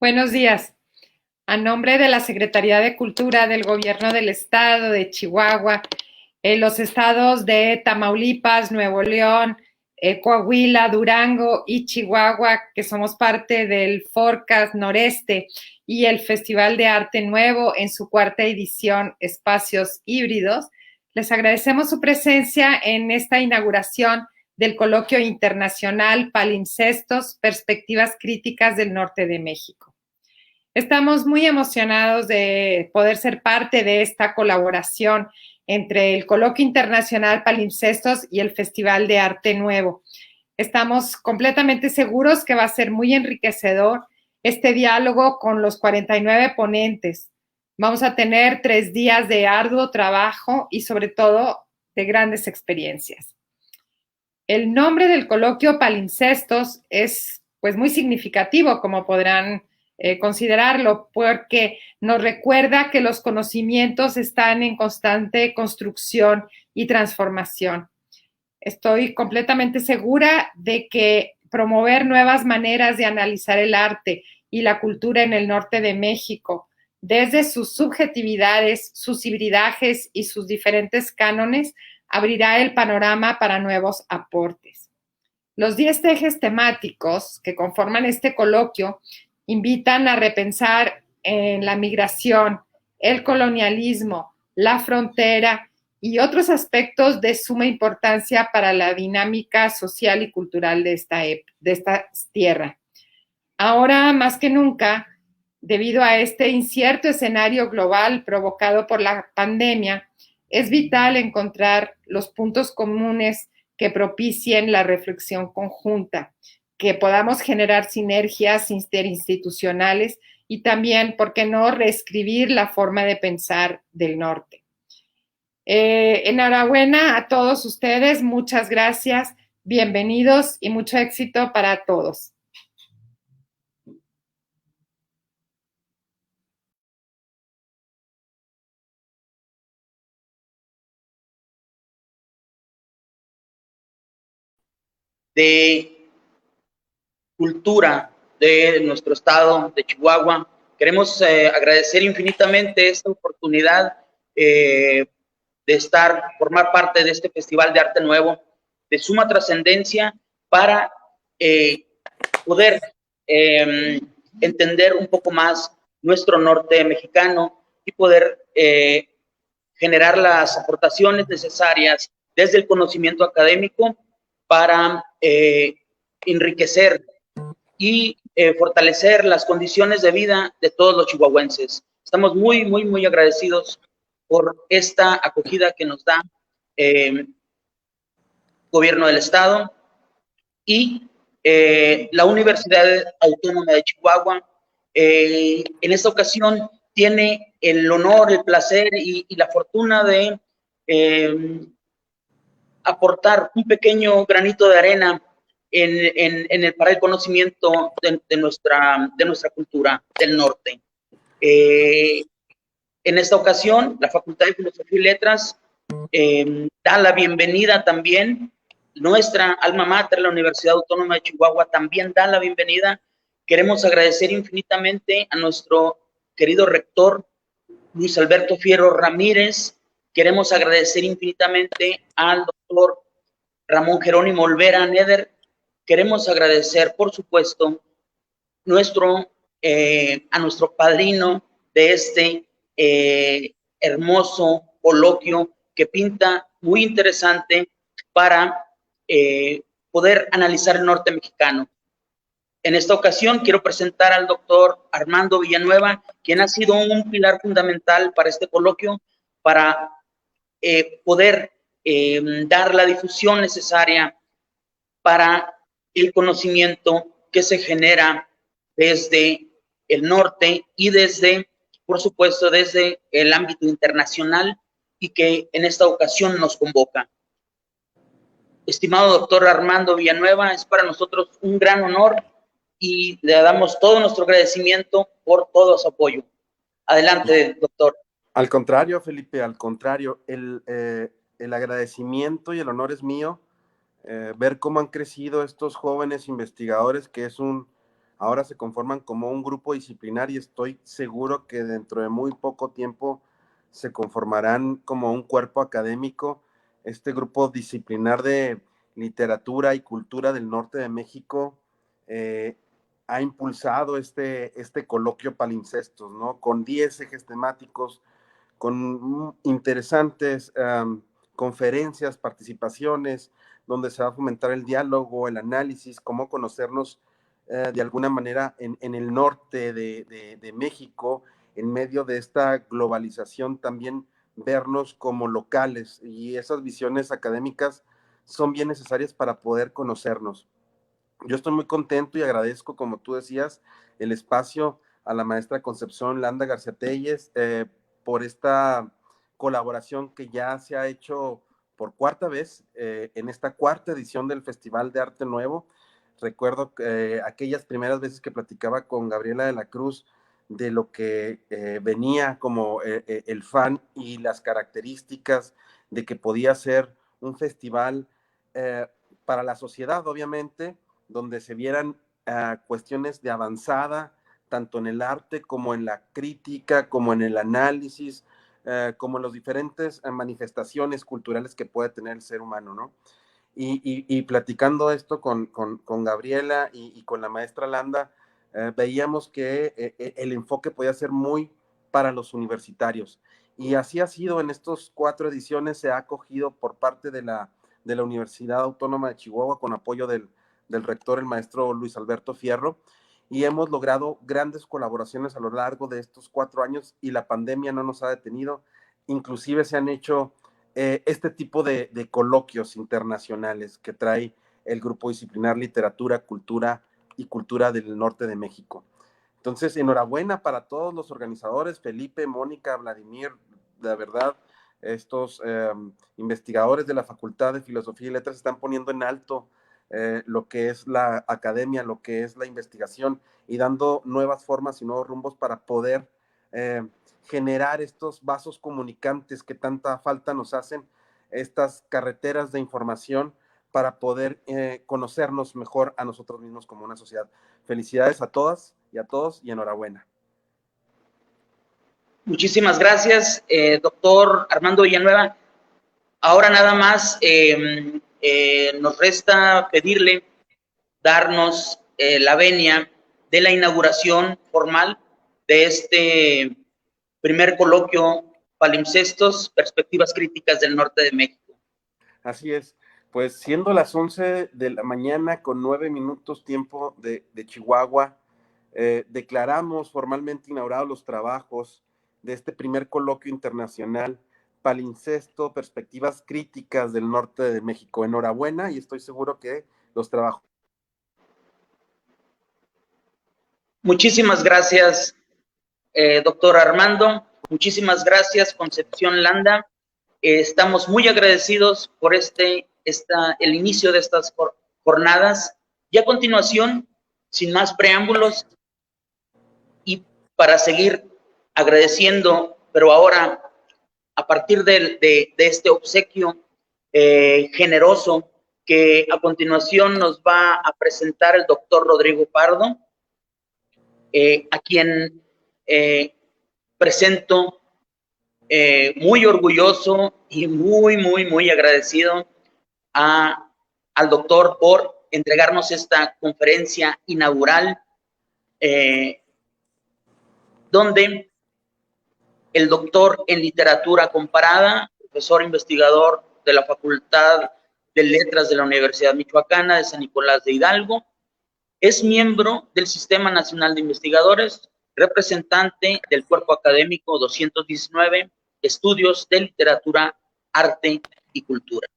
Buenos días. A nombre de la Secretaría de Cultura del Gobierno del Estado de Chihuahua, los estados de Tamaulipas, Nuevo León, Coahuila, Durango y Chihuahua, que somos parte del Forecast Noreste y el Festival de Arte Nuevo en su cuarta edición Espacios Híbridos, les agradecemos su presencia en esta inauguración del Coloquio Internacional Palimpsestos, Perspectivas Críticas del Norte de México. Estamos muy emocionados de poder ser parte de esta colaboración entre el Coloquio Internacional Palimpsestos y el Festival de Arte Nuevo. Estamos completamente seguros que va a ser muy enriquecedor este diálogo con los 49 ponentes. Vamos a tener 3 días de arduo trabajo y sobre todo de grandes experiencias. El nombre del coloquio Palimpsestos es pues muy significativo, como podrán considerarlo, porque nos recuerda que los conocimientos están en constante construcción y transformación. Estoy completamente segura de que promover nuevas maneras de analizar el arte y la cultura en el norte de México, desde sus subjetividades, sus hibridajes y sus diferentes cánones, abrirá el panorama para nuevos aportes. Los 10 ejes temáticos que conforman este coloquio invitan a repensar en la migración, el colonialismo, la frontera y otros aspectos de suma importancia para la dinámica social y cultural de esta tierra. Ahora, más que nunca, debido a este incierto escenario global provocado por la pandemia, es vital encontrar los puntos comunes que propicien la reflexión conjunta, que podamos generar sinergias interinstitucionales y también, ¿por qué no?, reescribir la forma de pensar del norte. Enhorabuena a todos ustedes, muchas gracias, bienvenidos y mucho éxito para todos. De cultura de nuestro estado de Chihuahua. Queremos agradecer infinitamente esta oportunidad de formar parte de este Festival de Arte Nuevo, de suma trascendencia para poder entender un poco más nuestro norte mexicano y poder generar las aportaciones necesarias desde el conocimiento académico para enriquecer y fortalecer las condiciones de vida de todos los chihuahuenses. Estamos muy, muy, muy agradecidos por esta acogida que nos da el gobierno del estado y la Universidad Autónoma de Chihuahua. En esta ocasión tiene el honor, el placer y la fortuna de aportar un pequeño granito de arena para el conocimiento de nuestra cultura del norte. En esta ocasión, la Facultad de Filosofía y Letras da la bienvenida también. Nuestra alma mater, la Universidad Autónoma de Chihuahua, también da la bienvenida. Queremos agradecer infinitamente a nuestro querido rector, Luis Alberto Fierro Ramírez. Queremos agradecer infinitamente al doctor Ramón Jerónimo Olvera Neder. Queremos agradecer, por supuesto, a nuestro padrino de este hermoso coloquio que pinta muy interesante para poder analizar el norte mexicano. En esta ocasión quiero presentar al doctor Armando Villanueva, quien ha sido un pilar fundamental para este coloquio, para poder dar la difusión necesaria para el conocimiento que se genera desde el norte y desde, por supuesto, desde el ámbito internacional y que en esta ocasión nos convoca. Estimado doctor Armando Villanueva, es para nosotros un gran honor y le damos todo nuestro agradecimiento por todo su apoyo. Adelante, doctor. Al contrario, Felipe, al contrario, el agradecimiento y el honor es mío. Ver cómo han crecido estos jóvenes investigadores, que es un ahora se conforman como un grupo disciplinar y estoy seguro que dentro de muy poco tiempo se conformarán como un cuerpo académico. Este grupo disciplinar de literatura y cultura del norte de México ha impulsado este coloquio palimpsestos, ¿no? Con 10 ejes temáticos, con interesantes conferencias, participaciones, donde se va a fomentar el diálogo, el análisis, cómo conocernos de alguna manera en el norte de México, en medio de esta globalización, también vernos como locales, y esas visiones académicas son bien necesarias para poder conocernos. Yo estoy muy contento y agradezco, como tú decías, el espacio a la maestra Concepción Landa García Telles por esta colaboración que ya se ha hecho por cuarta vez en esta cuarta edición del Festival de Arte Nuevo. Recuerdo aquellas primeras veces que platicaba con Gabriela de la Cruz de lo que venía como el fan y las características de que podía ser un festival para la sociedad, obviamente, donde se vieran cuestiones de avanzada, tanto en el arte como en la crítica, como en el análisis, como en las diferentes manifestaciones culturales que puede tener el ser humano, ¿no? Y platicando esto con Gabriela y con la maestra Landa, veíamos que el enfoque podía ser muy para los universitarios. Y así ha sido en estas 4 ediciones, se ha acogido por parte de la Universidad Autónoma de Chihuahua, con apoyo del rector, el maestro Luis Alberto Fierro, y hemos logrado grandes colaboraciones a lo largo de estos 4 años, y la pandemia no nos ha detenido. Inclusive se han hecho este tipo de coloquios internacionales que trae el grupo disciplinar Literatura, Cultura y Cultura del Norte de México. Entonces, enhorabuena para todos los organizadores, Felipe, Mónica, Vladimir, de verdad, estos investigadores de la Facultad de Filosofía y Letras están poniendo en alto lo que es la academia, lo que es la investigación, y dando nuevas formas y nuevos rumbos para poder generar estos vasos comunicantes que tanta falta nos hacen, estas carreteras de información para poder conocernos mejor a nosotros mismos como una sociedad. Felicidades a todas y a todos, y enhorabuena. Muchísimas gracias, doctor Armando Villanueva. Ahora nada más nos resta pedirle darnos la venia de la inauguración formal de este primer coloquio Palimpsestos, Perspectivas Críticas del Norte de México. Así es, pues siendo las 11 de la mañana con 9 minutos tiempo de Chihuahua, declaramos formalmente inaugurados los trabajos de este primer coloquio internacional Palimpsesto, Perspectivas Críticas del Norte de México. Enhorabuena, y estoy seguro que los trabajos. Muchísimas gracias, doctor Armando. Muchísimas gracias, Concepción Landa. Estamos muy agradecidos por el inicio de estas jornadas. Y a continuación, sin más preámbulos, y para seguir agradeciendo, pero ahora a partir de este obsequio generoso que a continuación nos va a presentar el doctor Rodrigo Pardo, a quien presento muy orgulloso y muy agradecido al doctor por entregarnos esta conferencia inaugural, donde el doctor en literatura comparada, profesor investigador de la Facultad de Letras de la Universidad Michoacana de San Nicolás de Hidalgo, es miembro del Sistema Nacional de Investigadores, representante del Cuerpo Académico 219, Estudios de Literatura, Arte y Cultura.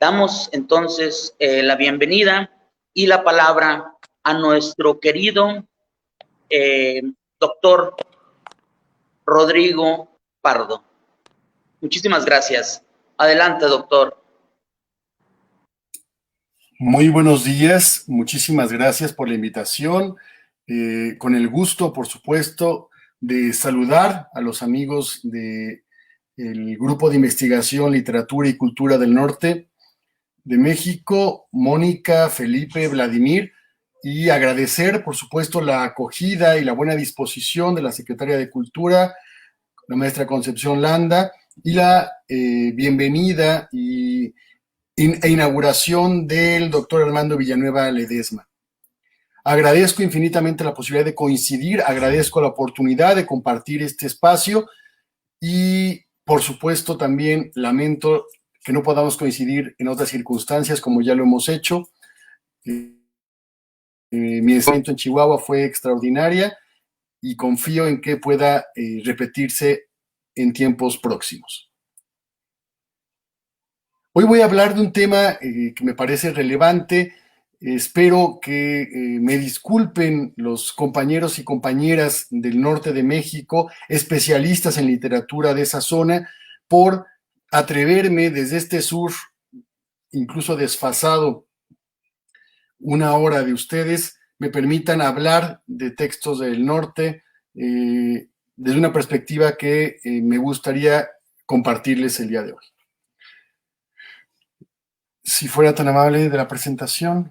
Damos entonces la bienvenida y la palabra a nuestro querido doctor Rodrigo Pardo. Muchísimas gracias. Adelante, doctor. Muy buenos días, muchísimas gracias por la invitación. Con el gusto, por supuesto, de saludar a los amigos del Grupo de Investigación, Literatura y Cultura del Norte de México, Mónica, Felipe, Vladimir, y agradecer, por supuesto, la acogida y la buena disposición de la Secretaria de Cultura, la maestra Concepción Landa, y la bienvenida e inauguración del doctor Armando Villanueva Ledesma. Agradezco infinitamente la posibilidad de coincidir, agradezco la oportunidad de compartir este espacio y, por supuesto, también lamento que no podamos coincidir en otras circunstancias como ya lo hemos hecho. Mi experiencia en Chihuahua fue extraordinaria y confío en que pueda repetirse en tiempos próximos. Hoy voy a hablar de un tema que me parece relevante. Espero que me disculpen los compañeros y compañeras del norte de México, especialistas en literatura de esa zona, por atreverme desde este sur, incluso desfasado una hora de ustedes, me permitan hablar de textos del norte desde una perspectiva que me gustaría compartirles el día de hoy. Si fuera tan amable de la presentación.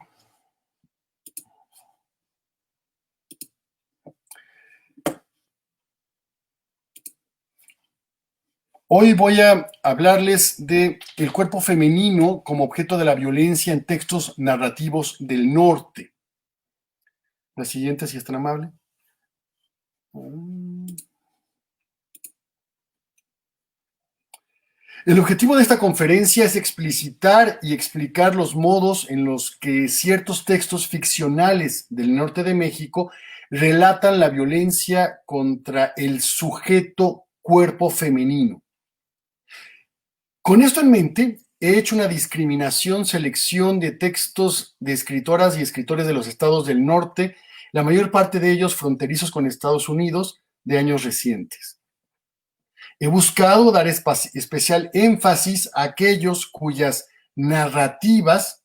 Hoy voy a hablarles de el cuerpo femenino como objeto de la violencia en textos narrativos del norte. La siguiente, si es tan amable. El objetivo de esta conferencia es explicitar y explicar los modos en los que ciertos textos ficcionales del norte de México relatan la violencia contra el sujeto cuerpo femenino. Con esto en mente, he hecho una selección de textos de escritoras y escritores de los estados del norte, la mayor parte de ellos fronterizos con Estados Unidos, de años recientes. He buscado dar especial énfasis a aquellos cuyas narrativas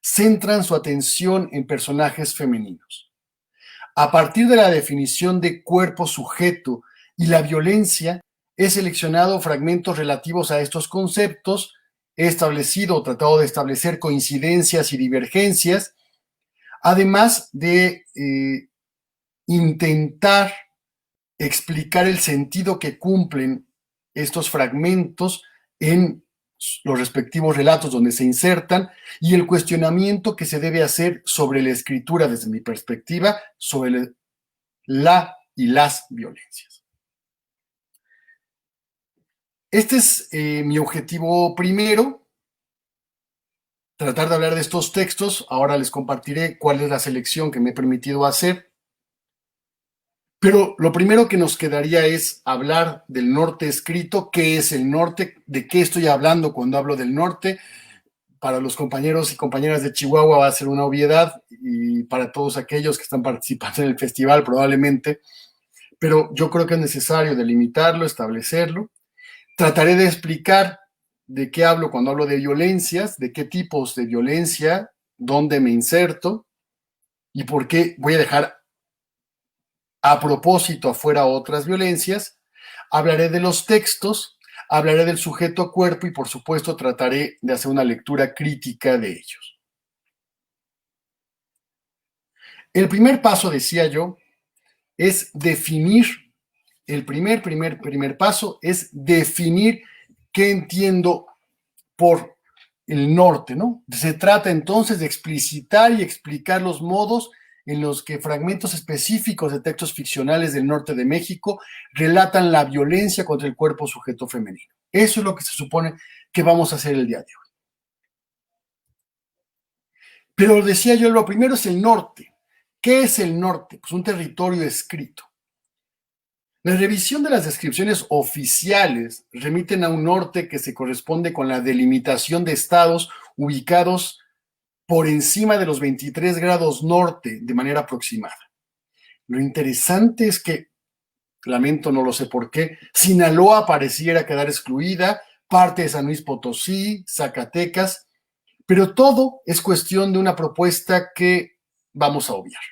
centran su atención en personajes femeninos. A partir de la definición de cuerpo sujeto y la violencia, he seleccionado fragmentos relativos a estos conceptos, he tratado de establecer coincidencias y divergencias, además de intentar explicar el sentido que cumplen estos fragmentos en los respectivos relatos donde se insertan y el cuestionamiento que se debe hacer sobre la escritura desde mi perspectiva, sobre la y las violencias. Este es mi objetivo primero, tratar de hablar de estos textos. Ahora les compartiré cuál es la selección que me he permitido hacer. Pero lo primero que nos quedaría es hablar del norte escrito. ¿Qué es el norte? ¿De qué estoy hablando cuando hablo del norte? Para los compañeros y compañeras de Chihuahua va a ser una obviedad y para todos aquellos que están participando en el festival probablemente. Pero yo creo que es necesario delimitarlo, establecerlo. Trataré de explicar de qué hablo cuando hablo de violencias, de qué tipos de violencia, dónde me inserto y por qué voy a dejar a propósito afuera otras violencias. Hablaré de los textos, hablaré del sujeto cuerpo y por supuesto trataré de hacer una lectura crítica de ellos. El primer paso, decía yo, es definir. El primer paso es definir qué entiendo por el norte, ¿no? Se trata entonces de explicitar y explicar los modos en los que fragmentos específicos de textos ficcionales del norte de México relatan la violencia contra el cuerpo sujeto femenino. Eso es lo que se supone que vamos a hacer el día de hoy. Pero decía yo, lo primero es el norte. ¿Qué es el norte? Pues un territorio escrito. La revisión de las descripciones oficiales remiten a un norte que se corresponde con la delimitación de estados ubicados por encima de los 23 grados norte de manera aproximada. Lo interesante es que, lamento, no lo sé por qué, Sinaloa pareciera quedar excluida, parte de San Luis Potosí, Zacatecas, pero todo es cuestión de una propuesta que vamos a obviar.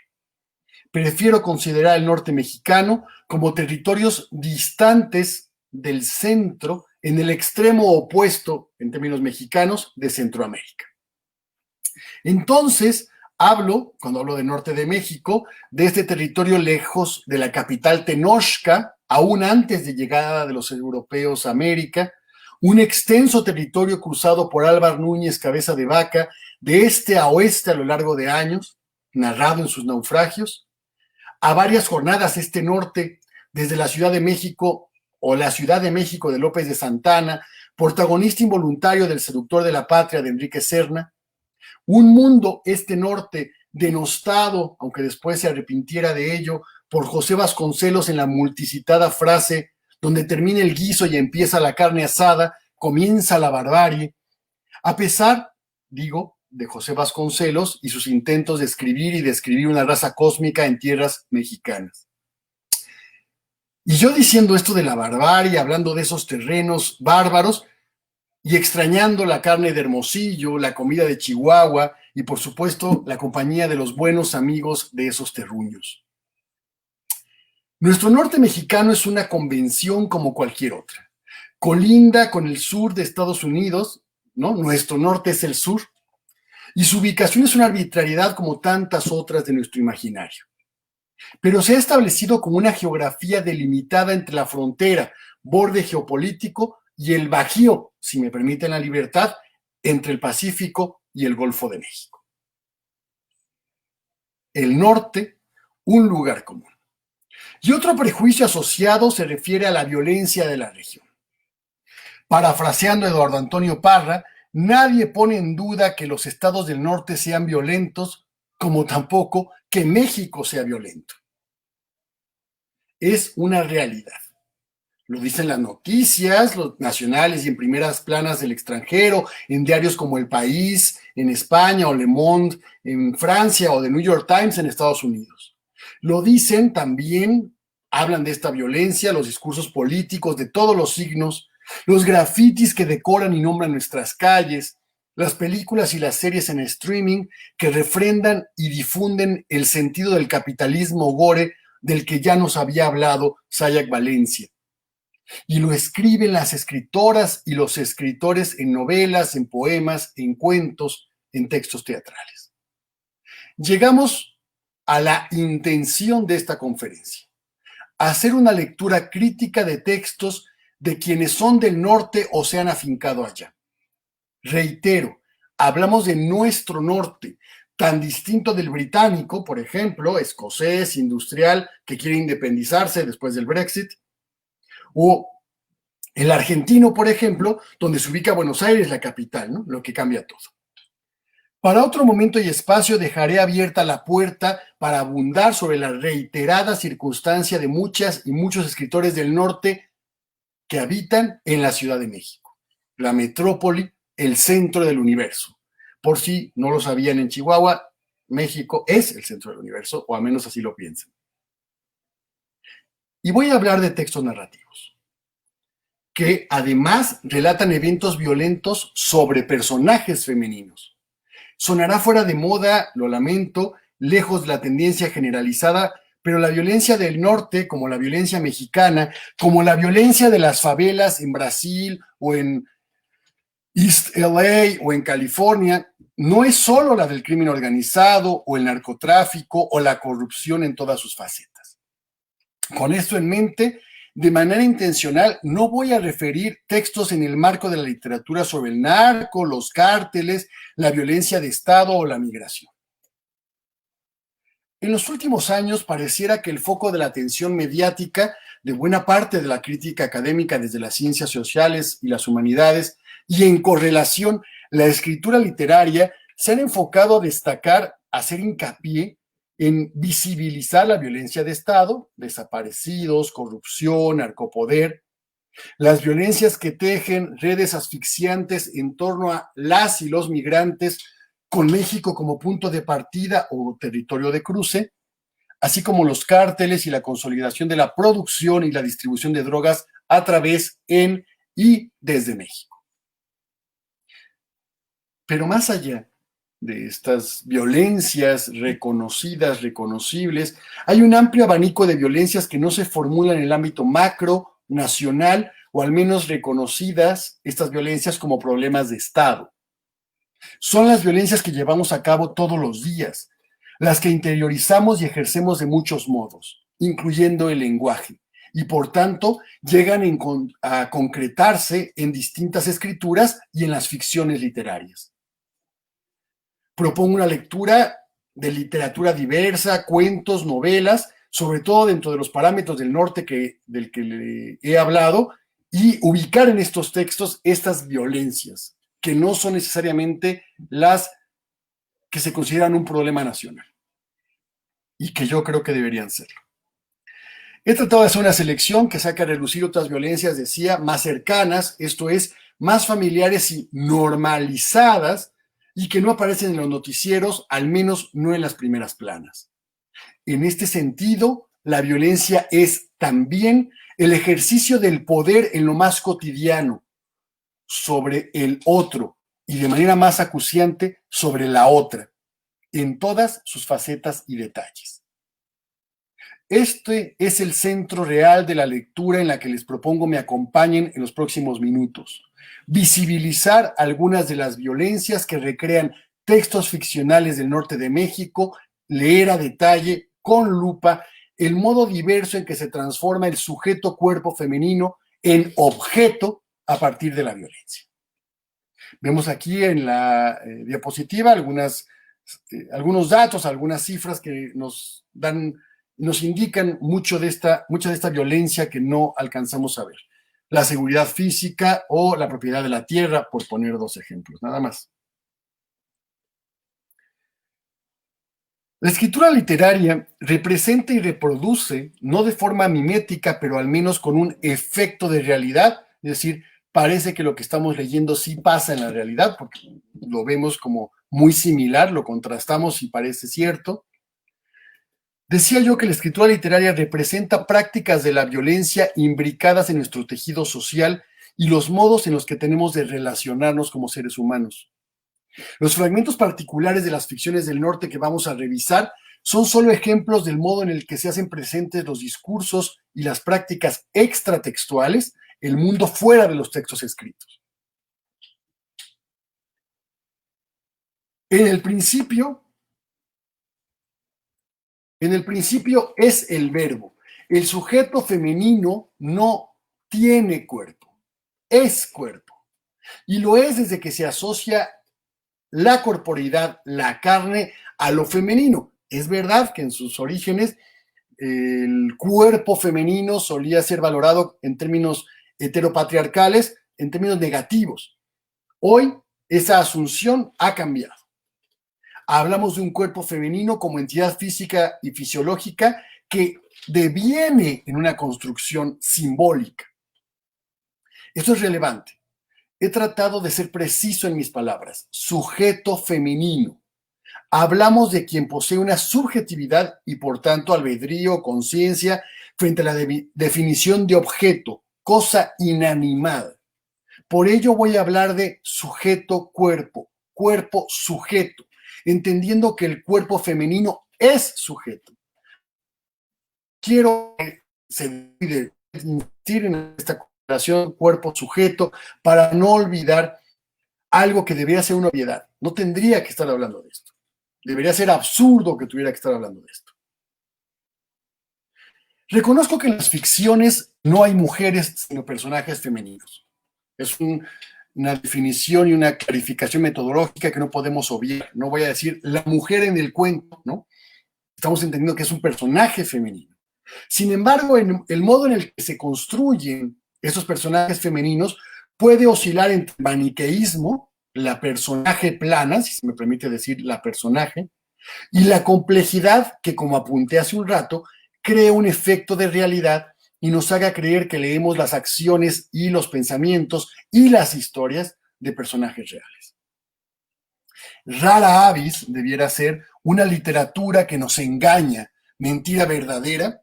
Prefiero considerar el norte mexicano como territorios distantes del centro, en el extremo opuesto, en términos mexicanos, de Centroamérica. Entonces, Cuando hablo del norte de México, de este territorio lejos de la capital Tenochca, aún antes de llegada de los europeos a América, un extenso territorio cruzado por Álvar Núñez Cabeza de Vaca, de este a oeste a lo largo de años, narrado en sus naufragios, a varias jornadas este norte, desde la Ciudad de México o la Ciudad de México de López de Santana, protagonista involuntario del Seductor de la Patria de Enrique Serna, un mundo, este norte, denostado, aunque después se arrepintiera de ello, por José Vasconcelos en la multicitada frase: donde termina el guiso y empieza la carne asada, comienza la barbarie, a pesar, digo, de José Vasconcelos y sus intentos de escribir y describir una raza cósmica en tierras mexicanas. Y yo diciendo esto de la barbarie, hablando de esos terrenos bárbaros, y extrañando la carne de Hermosillo, la comida de Chihuahua y, por supuesto, la compañía de los buenos amigos de esos terruños. Nuestro norte mexicano es una convención como cualquier otra. Colinda con el sur de Estados Unidos, ¿no? Nuestro norte es el sur, y su ubicación es una arbitrariedad como tantas otras de nuestro imaginario. Pero se ha establecido como una geografía delimitada entre la frontera, borde geopolítico, y el bajío, si me permiten la libertad, entre el Pacífico y el Golfo de México. El norte, un lugar común. Y otro prejuicio asociado se refiere a la violencia de la región. Parafraseando a Eduardo Antonio Parra, nadie pone en duda que los estados del norte sean violentos, como tampoco que México sea violento. Es una realidad. Lo dicen las noticias, los nacionales y en primeras planas del extranjero, en diarios como El País, en España, o Le Monde, en Francia, o The New York Times en Estados Unidos. Lo dicen también, hablan de esta violencia, los discursos políticos de todos los signos, los grafitis que decoran y nombran nuestras calles, las películas y las series en streaming que refrendan y difunden el sentido del capitalismo gore del que ya nos había hablado Sayak Valencia. Y lo escriben las escritoras y los escritores en novelas, en poemas, en cuentos, en textos teatrales. Llegamos a la intención de esta conferencia: hacer una lectura crítica de textos de quienes son del norte o se han afincado allá. Reitero, hablamos de nuestro norte, tan distinto del británico, por ejemplo, escocés, industrial, que quiere independizarse después del Brexit, o el argentino, por ejemplo, donde se ubica Buenos Aires, la capital, ¿no? Lo que cambia todo. Para otro momento y espacio dejaré abierta la puerta para abundar sobre la reiterada circunstancia de muchas y muchos escritores del norte que habitan en la Ciudad de México, la metrópoli, el centro del universo. Por si no lo sabían en Chihuahua, México es el centro del universo, o al menos así lo piensan. Y voy a hablar de textos narrativos, que además relatan eventos violentos sobre personajes femeninos. Sonará fuera de moda, lo lamento, lejos de la tendencia generalizada, pero la violencia del norte, como la violencia mexicana, como la violencia de las favelas en Brasil o en East LA o en California, no es solo la del crimen organizado o el narcotráfico o la corrupción en todas sus facetas. Con esto en mente, de manera intencional, no voy a referir textos en el marco de la literatura sobre el narco, los cárteles, la violencia de Estado o la migración. En los últimos años pareciera que el foco de la atención mediática de buena parte de la crítica académica desde las ciencias sociales y las humanidades y en correlación la escritura literaria se han enfocado a destacar, a hacer hincapié en visibilizar la violencia de Estado, desaparecidos, corrupción, narcopoder, las violencias que tejen redes asfixiantes en torno a las y los migrantes, con México como punto de partida o territorio de cruce, así como los cárteles y la consolidación de la producción y la distribución de drogas a través, en y desde México. Pero más allá de estas violencias reconocidas, reconocibles, hay un amplio abanico de violencias que no se formulan en el ámbito macro, nacional, o al menos reconocidas estas violencias como problemas de Estado. Son las violencias que llevamos a cabo todos los días, las que interiorizamos y ejercemos de muchos modos, incluyendo el lenguaje, y por tanto llegan a concretarse en distintas escrituras y en las ficciones literarias. Propongo una lectura de literatura diversa, cuentos, novelas, sobre todo dentro de los parámetros del norte del que le he hablado, y ubicar en estos textos estas violencias, que no son necesariamente las que se consideran un problema nacional, y que yo creo que deberían serlo. He tratado de hacer una selección que saca a relucir otras violencias, decía, más cercanas, esto es, más familiares y normalizadas, y que no aparecen en los noticieros, al menos no en las primeras planas. En este sentido, la violencia es también el ejercicio del poder en lo más cotidiano sobre el otro y de manera más acuciante sobre la otra, en todas sus facetas y detalles. Este es el centro real de la lectura en la que les propongo me acompañen en los próximos minutos. Visibilizar algunas de las violencias que recrean textos ficcionales del norte de México, leer a detalle, con lupa, el modo diverso en que se transforma el sujeto cuerpo femenino en objeto a partir de la violencia. Vemos aquí en la diapositiva algunos datos, algunas cifras que nos indican mucha de esta violencia que no alcanzamos a ver. La seguridad física o la propiedad de la tierra, por poner dos ejemplos, nada más. La escritura literaria representa y reproduce, no de forma mimética, pero al menos con un efecto de realidad, es decir, parece que lo que estamos leyendo sí pasa en la realidad, porque lo vemos como muy similar, lo contrastamos y parece cierto. Decía yo que la escritura literaria representa prácticas de la violencia imbricadas en nuestro tejido social y los modos en los que tenemos de relacionarnos como seres humanos. Los fragmentos particulares de las ficciones del norte que vamos a revisar son solo ejemplos del modo en el que se hacen presentes los discursos y las prácticas extratextuales, el mundo fuera de los textos escritos. En el principio es el verbo. El sujeto femenino no tiene cuerpo, es cuerpo. Y lo es desde que se asocia la corporeidad, la carne, a lo femenino. Es verdad que en sus orígenes el cuerpo femenino solía ser valorado en términos heteropatriarcales, en términos negativos. Hoy esa asunción ha cambiado. Hablamos de un cuerpo femenino como entidad física y fisiológica que deviene en una construcción simbólica. Esto es relevante. He tratado de ser preciso en mis palabras. Sujeto femenino. Hablamos de quien posee una subjetividad y por tanto albedrío, conciencia, frente a la definición de objeto, cosa inanimada. Por ello voy a hablar de sujeto-cuerpo, cuerpo-sujeto, entendiendo que el cuerpo femenino es sujeto. Quiero insistir en esta relación cuerpo-sujeto para no olvidar algo que debería ser una obviedad. No tendría que estar hablando de esto. Debería ser absurdo que tuviera que estar hablando de esto. Reconozco que en las ficciones no hay mujeres sino personajes femeninos. Es una definición y una clarificación metodológica que no podemos obviar. No voy a decir la mujer en el cuento, ¿no? Estamos entendiendo que es un personaje femenino. Sin embargo, el modo en el que se construyen esos personajes femeninos puede oscilar entre maniqueísmo, la personaje plana, si se me permite decir la personaje, y la complejidad que, como apunté hace un rato, crea un efecto de realidad y nos haga creer que leemos las acciones y los pensamientos y las historias de personajes reales. Rara avis debiera ser una literatura que nos engaña, mentira verdadera,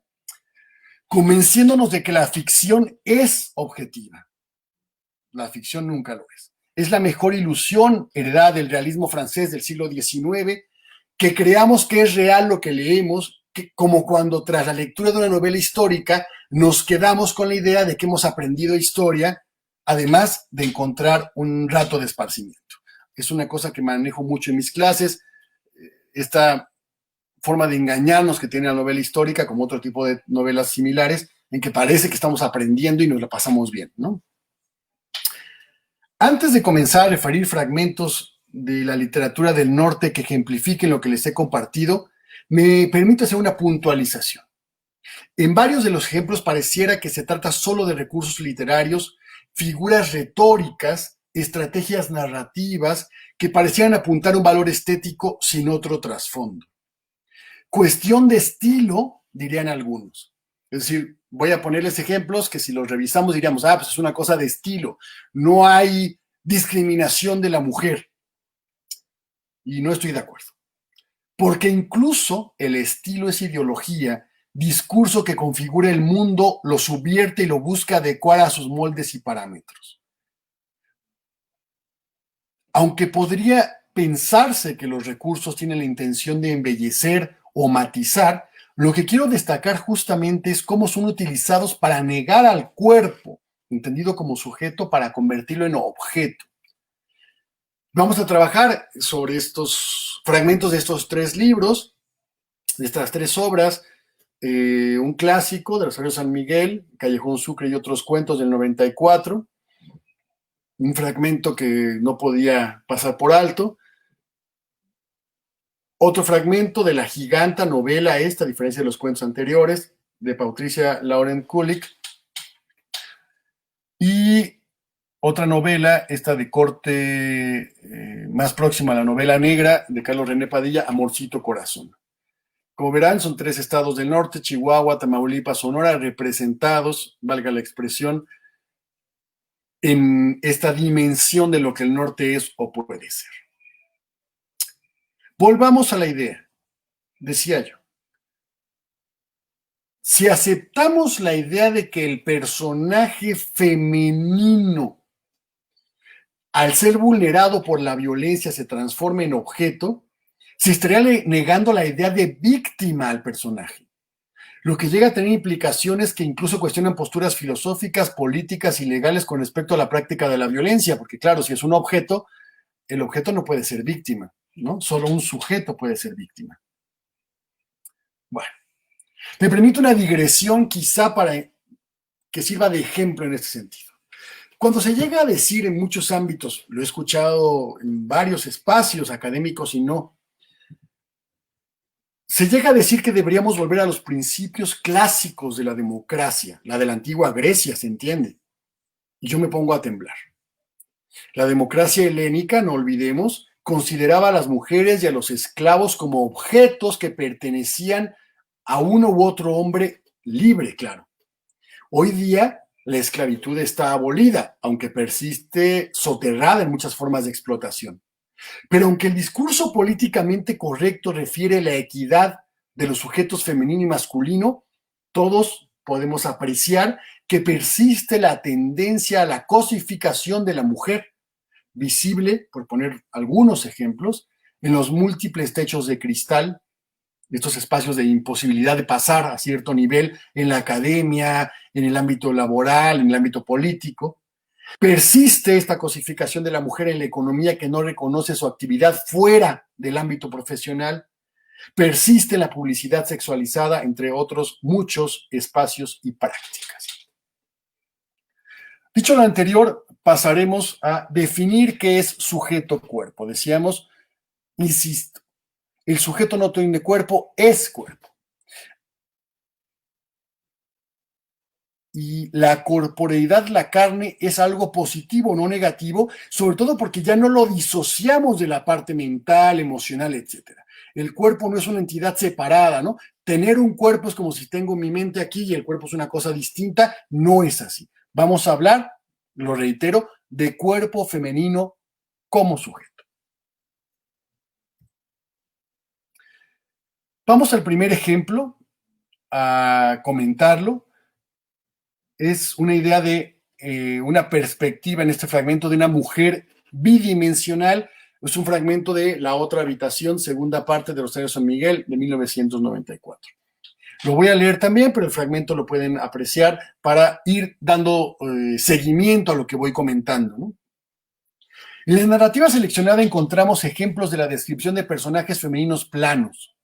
convenciéndonos de que la ficción es objetiva. La ficción nunca lo es. Es la mejor ilusión heredada del realismo francés del siglo XIX, que creamos que es real lo que leemos, como cuando tras la lectura de una novela histórica nos quedamos con la idea de que hemos aprendido historia, además de encontrar un rato de esparcimiento. Es una cosa que manejo mucho en mis clases, esta forma de engañarnos que tiene la novela histórica, como otro tipo de novelas similares, en que parece que estamos aprendiendo y nos la pasamos bien, ¿no? Antes de comenzar a referir fragmentos de la literatura del norte que ejemplifiquen lo que les he compartido, me permito hacer una puntualización. En varios de los ejemplos pareciera que se trata solo de recursos literarios, figuras retóricas, estrategias narrativas que parecieran apuntar un valor estético sin otro trasfondo. Cuestión de estilo, dirían algunos. Es decir, voy a ponerles ejemplos que si los revisamos diríamos, pues es una cosa de estilo. No hay discriminación de la mujer. Y no estoy de acuerdo. Porque incluso el estilo es ideología, discurso que configura el mundo, lo subvierte y lo busca adecuar a sus moldes y parámetros. Aunque podría pensarse que los recursos tienen la intención de embellecer o matizar, lo que quiero destacar justamente es cómo son utilizados para negar al cuerpo, entendido como sujeto, para convertirlo en objeto. Vamos a trabajar sobre estos fragmentos de estos 3 libros, de estas 3 obras, un clásico de Rosario San Miguel, Callejón Sucre y otros cuentos del 94, un fragmento que no podía pasar por alto, otro fragmento de La Giganta, novela esta, a diferencia de los cuentos anteriores, de Patricia Lauren Kulik, y otra novela, esta de corte más próxima a la novela negra de Carlos René Padilla, Amorcito Corazón. Como verán, son 3 estados del norte, Chihuahua, Tamaulipas, Sonora, representados, valga la expresión, en esta dimensión de lo que el norte es o puede ser. Volvamos a la idea, decía yo. Si aceptamos la idea de que el personaje femenino, al ser vulnerado por la violencia, se transforma en objeto, se estaría negando la idea de víctima al personaje, lo que llega a tener implicaciones que incluso cuestionan posturas filosóficas, políticas y legales con respecto a la práctica de la violencia, porque claro, si es un objeto, el objeto no puede ser víctima, ¿no? Solo un sujeto puede ser víctima. Bueno, me permito una digresión quizá para que sirva de ejemplo en este sentido. Cuando se llega a decir en muchos ámbitos, lo he escuchado en varios espacios académicos y no, se llega a decir que deberíamos volver a los principios clásicos de la democracia, la de la antigua Grecia, se entiende, y yo me pongo a temblar. La democracia helénica, no olvidemos, consideraba a las mujeres y a los esclavos como objetos que pertenecían a uno u otro hombre libre, claro. Hoy día la esclavitud está abolida, aunque persiste soterrada en muchas formas de explotación. Pero aunque el discurso políticamente correcto refiere a la equidad de los sujetos femenino y masculino, todos podemos apreciar que persiste la tendencia a la cosificación de la mujer, visible, por poner algunos ejemplos, en los múltiples techos de cristal, estos espacios de imposibilidad de pasar a cierto nivel en la academia, en el ámbito laboral, en el ámbito político. Persiste esta cosificación de la mujer en la economía que no reconoce su actividad fuera del ámbito profesional. Persiste la publicidad sexualizada, entre otros muchos espacios y prácticas. Dicho lo anterior, pasaremos a definir qué es sujeto-cuerpo. Decíamos, insisto, el sujeto no tiene cuerpo, es cuerpo. Y la corporeidad, la carne, es algo positivo, no negativo, sobre todo porque ya no lo disociamos de la parte mental, emocional, etc. El cuerpo no es una entidad separada, ¿no? Tener un cuerpo es como si tengo mi mente aquí y el cuerpo es una cosa distinta, no es así. Vamos a hablar, lo reitero, de cuerpo femenino como sujeto. Vamos al primer ejemplo, a comentarlo. Es una idea de una perspectiva en este fragmento de una mujer bidimensional. Es un fragmento de La otra habitación, segunda parte de Rosario San Miguel, de 1994. Lo voy a leer también, pero el fragmento lo pueden apreciar para ir dando seguimiento a lo que voy comentando, ¿no? En la narrativa seleccionada encontramos ejemplos de la descripción de personajes femeninos planos.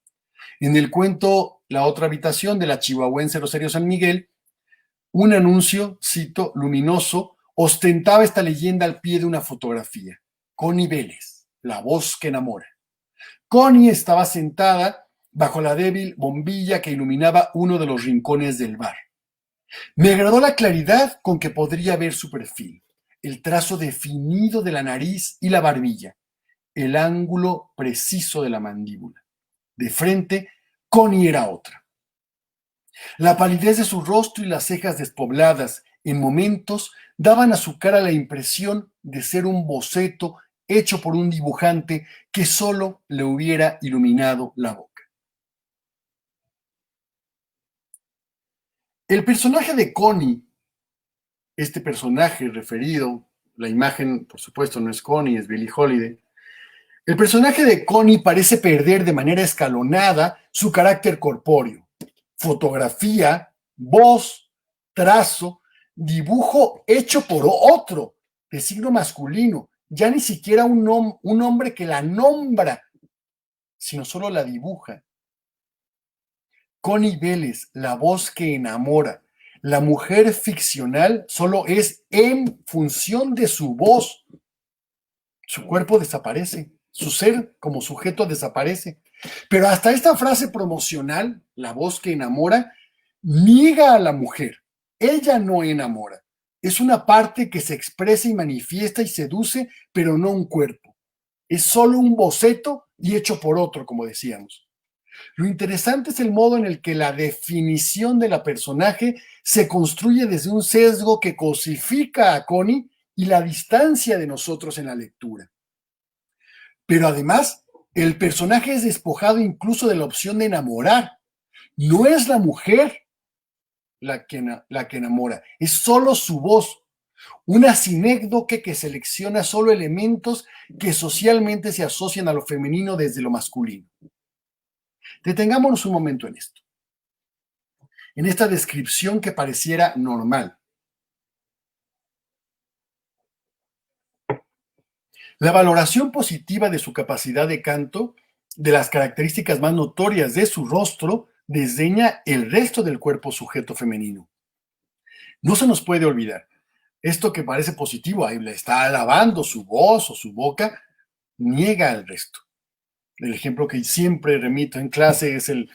En el cuento La otra habitación de la chihuahuense Rosario San Miguel, un anuncio, cito, luminoso, ostentaba esta leyenda al pie de una fotografía. Connie Vélez, la voz que enamora. Connie estaba sentada bajo la débil bombilla que iluminaba uno de los rincones del bar. Me agradó la claridad con que podría ver su perfil, el trazo definido de la nariz y la barbilla, el ángulo preciso de la mandíbula. De frente, Connie era otra. La palidez de su rostro y las cejas despobladas, en momentos, daban a su cara la impresión de ser un boceto hecho por un dibujante que solo le hubiera iluminado la boca. El personaje de Connie, este personaje referido, la imagen, por supuesto, no es Connie, es Billie Holiday. El personaje de Connie parece perder de manera escalonada su carácter corpóreo. Fotografía, voz, trazo, dibujo hecho por otro, de signo masculino, ya ni siquiera un hombre que la nombra, sino solo la dibuja. Connie Vélez, la voz que enamora. La mujer ficcional solo es en función de su voz. Su cuerpo desaparece, su ser como sujeto desaparece. Pero hasta esta frase promocional, la voz que enamora, niega a la mujer. Ella no enamora. Es una parte que se expresa y manifiesta y seduce, pero no un cuerpo. Es solo un boceto y hecho por otro, como decíamos. Lo interesante es el modo en el que la definición de la personaje se construye desde un sesgo que cosifica a Connie y la distancia de nosotros en la lectura. Pero además, el personaje es despojado incluso de la opción de enamorar. No es la mujer la que enamora, es solo su voz, una sinécdoque que selecciona solo elementos que socialmente se asocian a lo femenino desde lo masculino. Detengámonos un momento en esto, en esta descripción que pareciera normal. La valoración positiva de su capacidad de canto, de las características más notorias de su rostro, desdeña el resto del cuerpo sujeto femenino. No se nos puede olvidar, esto que parece positivo, ahí le está alabando su voz o su boca, niega al resto. El ejemplo que siempre remito en clase es uno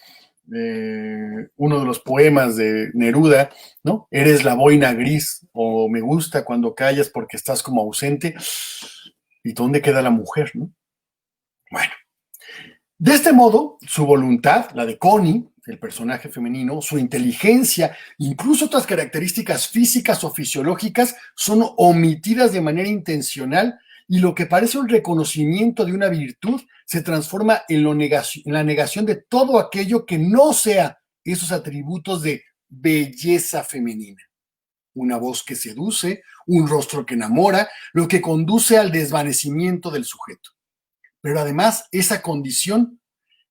de los poemas de Neruda, ¿no? Eres la boina gris, o me gusta cuando callas porque estás como ausente. ¿Y dónde queda la mujer, no? Bueno, de este modo, su voluntad, la de Connie, el personaje femenino, su inteligencia, incluso otras características físicas o fisiológicas, son omitidas de manera intencional y lo que parece un reconocimiento de una virtud se transforma en la negación de todo aquello que no sea esos atributos de belleza femenina. Una voz que seduce, un rostro que enamora, lo que conduce al desvanecimiento del sujeto. Pero además, esa condición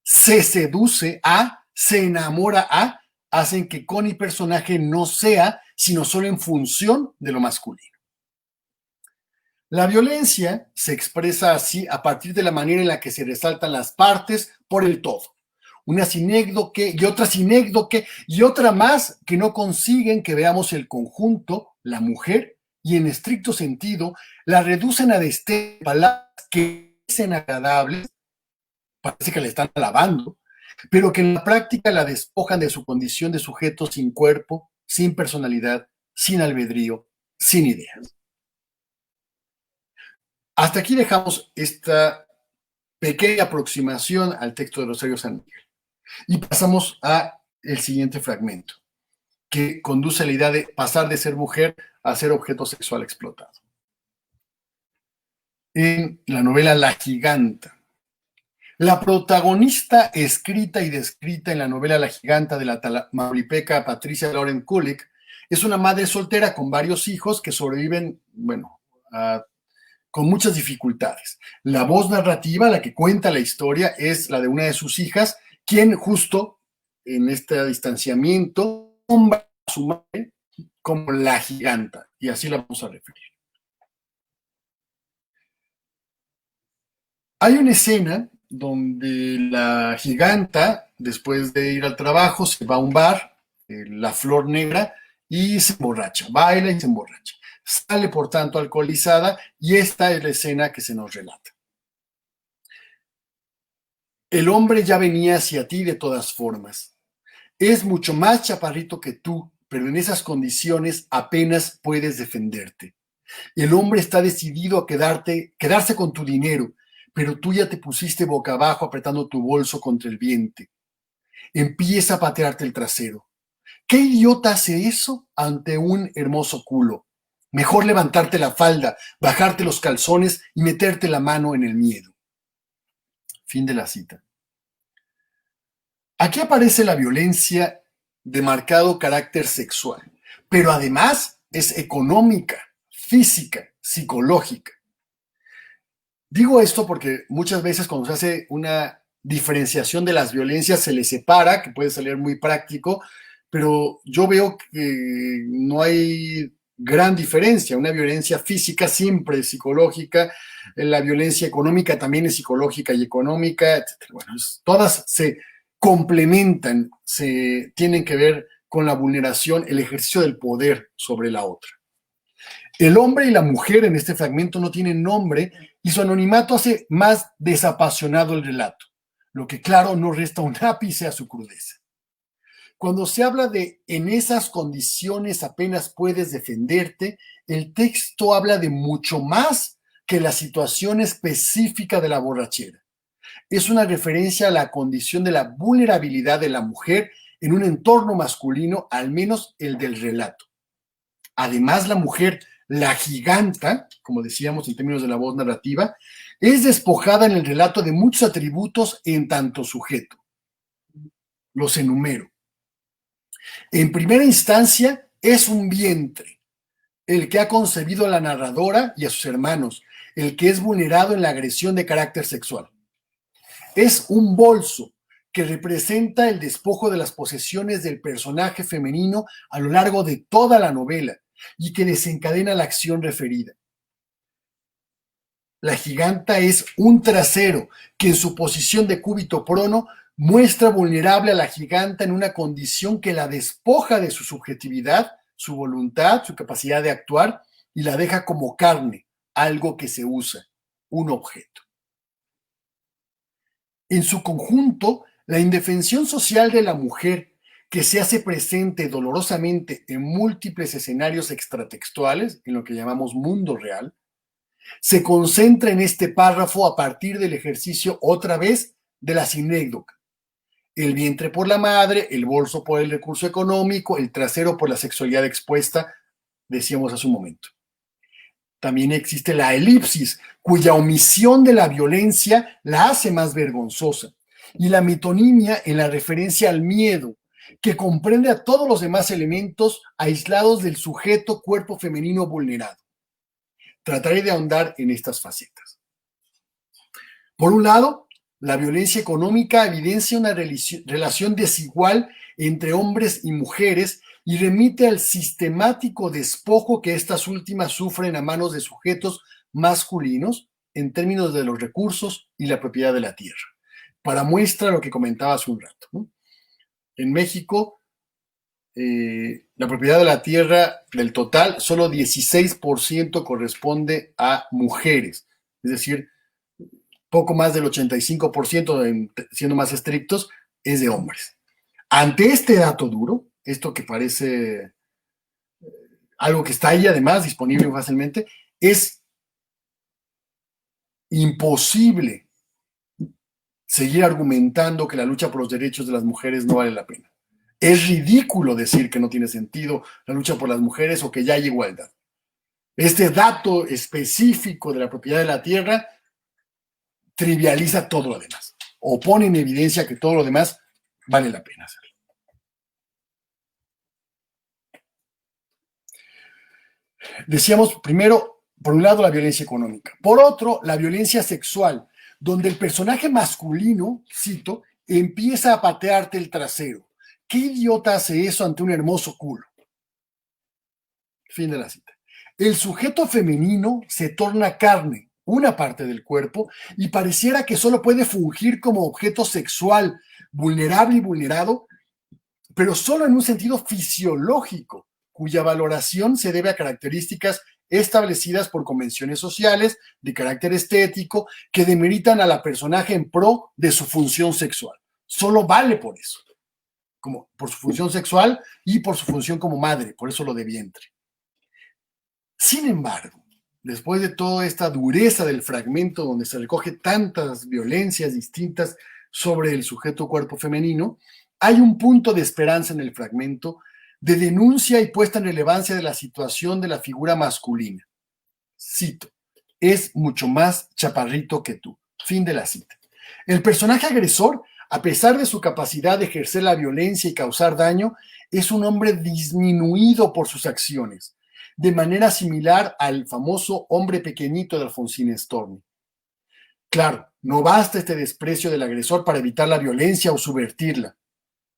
se seduce a, se enamora a, hacen que Connie personaje no sea, sino solo en función de lo masculino. La violencia se expresa así a partir de la manera en la que se resaltan las partes por el todo. Una sinécdoque y otra sinécdoque y otra más que no consiguen que veamos el conjunto, la mujer, y en estricto sentido la reducen a palabras que parecen agradables, parece que le están alabando, pero que en la práctica la despojan de su condición de sujeto sin cuerpo, sin personalidad, sin albedrío, sin ideas. Hasta aquí dejamos esta pequeña aproximación al texto de Rosario San Miguel. Y pasamos a el siguiente fragmento, que conduce a la idea de pasar de ser mujer a ser objeto sexual explotado. En la novela La Giganta, la protagonista escrita y descrita en la novela La Giganta de la tamaulipeca Patricia Lauren Kulik es una madre soltera con varios hijos que sobreviven, con muchas dificultades. La voz narrativa, la que cuenta la historia, es la de una de sus hijas, quien justo en este distanciamiento nombra a su madre como la Giganta, y así la vamos a referir. Hay una escena donde la giganta, después de ir al trabajo, se va a un bar, La Flor Negra, y se emborracha, baila y se emborracha. Sale, por tanto, alcoholizada, y esta es la escena que se nos relata. El hombre ya venía hacia ti de todas formas. Es mucho más chaparrito que tú, pero en esas condiciones apenas puedes defenderte. El hombre está decidido a quedarse con tu dinero, pero tú ya te pusiste boca abajo apretando tu bolso contra el vientre. Empieza a patearte el trasero. ¿Qué idiota hace eso ante un hermoso culo? Mejor levantarte la falda, bajarte los calzones y meterte la mano en el miedo. Fin de la cita. Aquí aparece la violencia de marcado carácter sexual, pero además es económica, física, psicológica. Digo esto porque muchas veces cuando se hace una diferenciación de las violencias se les separa, que puede salir muy práctico, pero yo veo que no hay gran diferencia. Una violencia física siempre es psicológica, la violencia económica también es psicológica y económica, etc. Bueno, todas se complementan, se tienen que ver con la vulneración, el ejercicio del poder sobre la otra. El hombre y la mujer en este fragmento no tienen nombre y su anonimato hace más desapasionado el relato, lo que claro no resta un ápice a su crudeza. Cuando se habla de en esas condiciones apenas puedes defenderte, el texto habla de mucho más que la situación específica de la borrachera. Es una referencia a la condición de la vulnerabilidad de la mujer en un entorno masculino, al menos el del relato. Además, la mujer, la giganta, como decíamos en términos de la voz narrativa, es despojada en el relato de muchos atributos en tanto sujeto. Los enumero. En primera instancia, es un vientre, el que ha concebido a la narradora y a sus hermanos, el que es vulnerado en la agresión de carácter sexual. Es un bolso que representa el despojo de las posesiones del personaje femenino a lo largo de toda la novela y que desencadena la acción referida. La giganta es un trasero que en su posición de cúbito prono muestra vulnerable a la giganta en una condición que la despoja de su subjetividad, su voluntad, su capacidad de actuar y la deja como carne, algo que se usa, un objeto. En su conjunto, la indefensión social de la mujer, que se hace presente dolorosamente en múltiples escenarios extratextuales, en lo que llamamos mundo real, se concentra en este párrafo a partir del ejercicio, otra vez, de la sinécdoca. El vientre por la madre, el bolso por el recurso económico, el trasero por la sexualidad expuesta, decíamos hace un momento. También existe la elipsis, cuya omisión de la violencia la hace más vergonzosa, y la metonimia en la referencia al miedo, que comprende a todos los demás elementos aislados del sujeto cuerpo femenino vulnerado. Trataré de ahondar en estas facetas. Por un lado, la violencia económica evidencia una relación desigual entre hombres y mujeres y remite al sistemático despojo que estas últimas sufren a manos de sujetos masculinos en términos de los recursos y la propiedad de la tierra. Para muestra lo que comentaba hace un rato, ¿no? En México, la propiedad de la tierra del total, solo 16% corresponde a mujeres, es decir, poco más del 85%, siendo más estrictos, es de hombres. Ante este dato duro, esto que parece algo que está ahí además disponible fácilmente, es imposible seguir argumentando que la lucha por los derechos de las mujeres no vale la pena. Es ridículo decir que no tiene sentido la lucha por las mujeres o que ya hay igualdad. Este dato específico de la propiedad de la tierra trivializa todo lo demás, o pone en evidencia que todo lo demás vale la pena hacerlo. Decíamos primero, por un lado, la violencia económica. Por otro, la violencia sexual, donde el personaje masculino, cito, empieza a patearte el trasero. ¿Qué idiota hace eso ante un hermoso culo? Fin de la cita. El sujeto femenino se torna carne, una parte del cuerpo, y pareciera que solo puede fungir como objeto sexual, vulnerable y vulnerado, pero solo en un sentido fisiológico, cuya valoración se debe a características establecidas por convenciones sociales de carácter estético que demeritan a la personaje en pro de su función sexual. Solo vale por eso, como por su función sexual y por su función como madre, por eso lo de vientre. Sin embargo, después de toda esta dureza del fragmento donde se recoge tantas violencias distintas sobre el sujeto cuerpo femenino, hay un punto de esperanza en el fragmento de denuncia y puesta en relevancia de la situación de la figura masculina. Cito: es mucho más chaparrito que tú. Fin de la cita. El personaje agresor, a pesar de su capacidad de ejercer la violencia y causar daño, es un hombre disminuido por sus acciones, de manera similar al famoso hombre pequeñito de Alfonsín Storni. Claro, no basta este desprecio del agresor para evitar la violencia o subvertirla,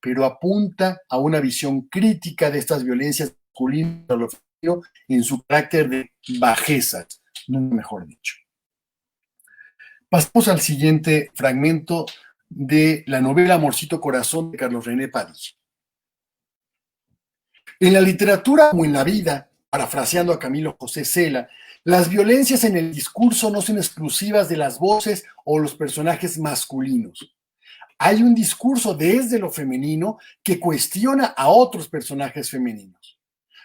pero apunta a una visión crítica de estas violencias masculinas en su carácter de bajeza, nunca mejor dicho. Pasamos al siguiente fragmento de la novela Amorcito Corazón de Carlos René Padilla. En la literatura como en la vida, parafraseando a Camilo José Cela, las violencias en el discurso no son exclusivas de las voces o los personajes masculinos. Hay un discurso desde lo femenino que cuestiona a otros personajes femeninos.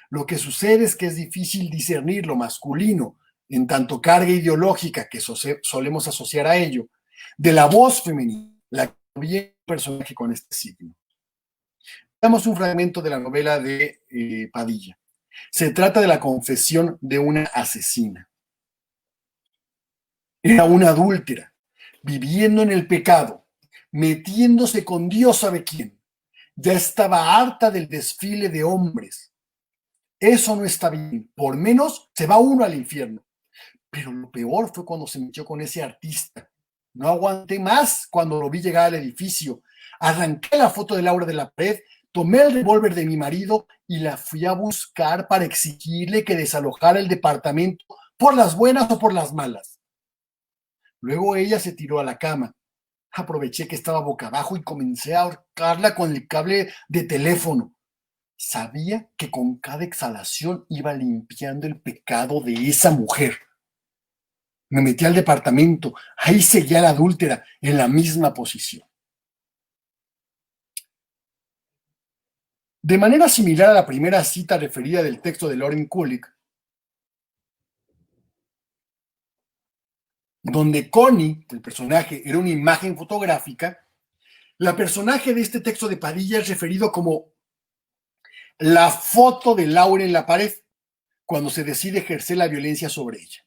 Lo que sucede es que es difícil discernir lo masculino, en tanto carga ideológica que solemos asociar a ello, de la voz femenina, la que viene un personaje con este signo. Veamos un fragmento de la novela de Padilla. Se trata de la confesión de una asesina. Era una adúltera, viviendo en el pecado, metiéndose con Dios sabe quién. Ya estaba harta del desfile de hombres. Eso no está bien, por menos se va uno al infierno. Pero lo peor fue cuando se metió con ese artista. No aguanté más cuando lo vi llegar al edificio. Arranqué la foto de Laura de la pared, tomé el revólver de mi marido y la fui a buscar para exigirle que desalojara el departamento por las buenas o por las malas. Luego ella se tiró a la cama. Aproveché que estaba boca abajo y comencé a ahorcarla con el cable de teléfono. Sabía que con cada exhalación iba limpiando el pecado de esa mujer. Me metí al departamento, ahí seguía la adúltera en la misma posición. De manera similar a la primera cita referida del texto de Lauren Kulick, donde Connie, el personaje, era una imagen fotográfica, la personaje de este texto de Padilla es referido como la foto de Laura en la pared, cuando se decide ejercer la violencia sobre ella.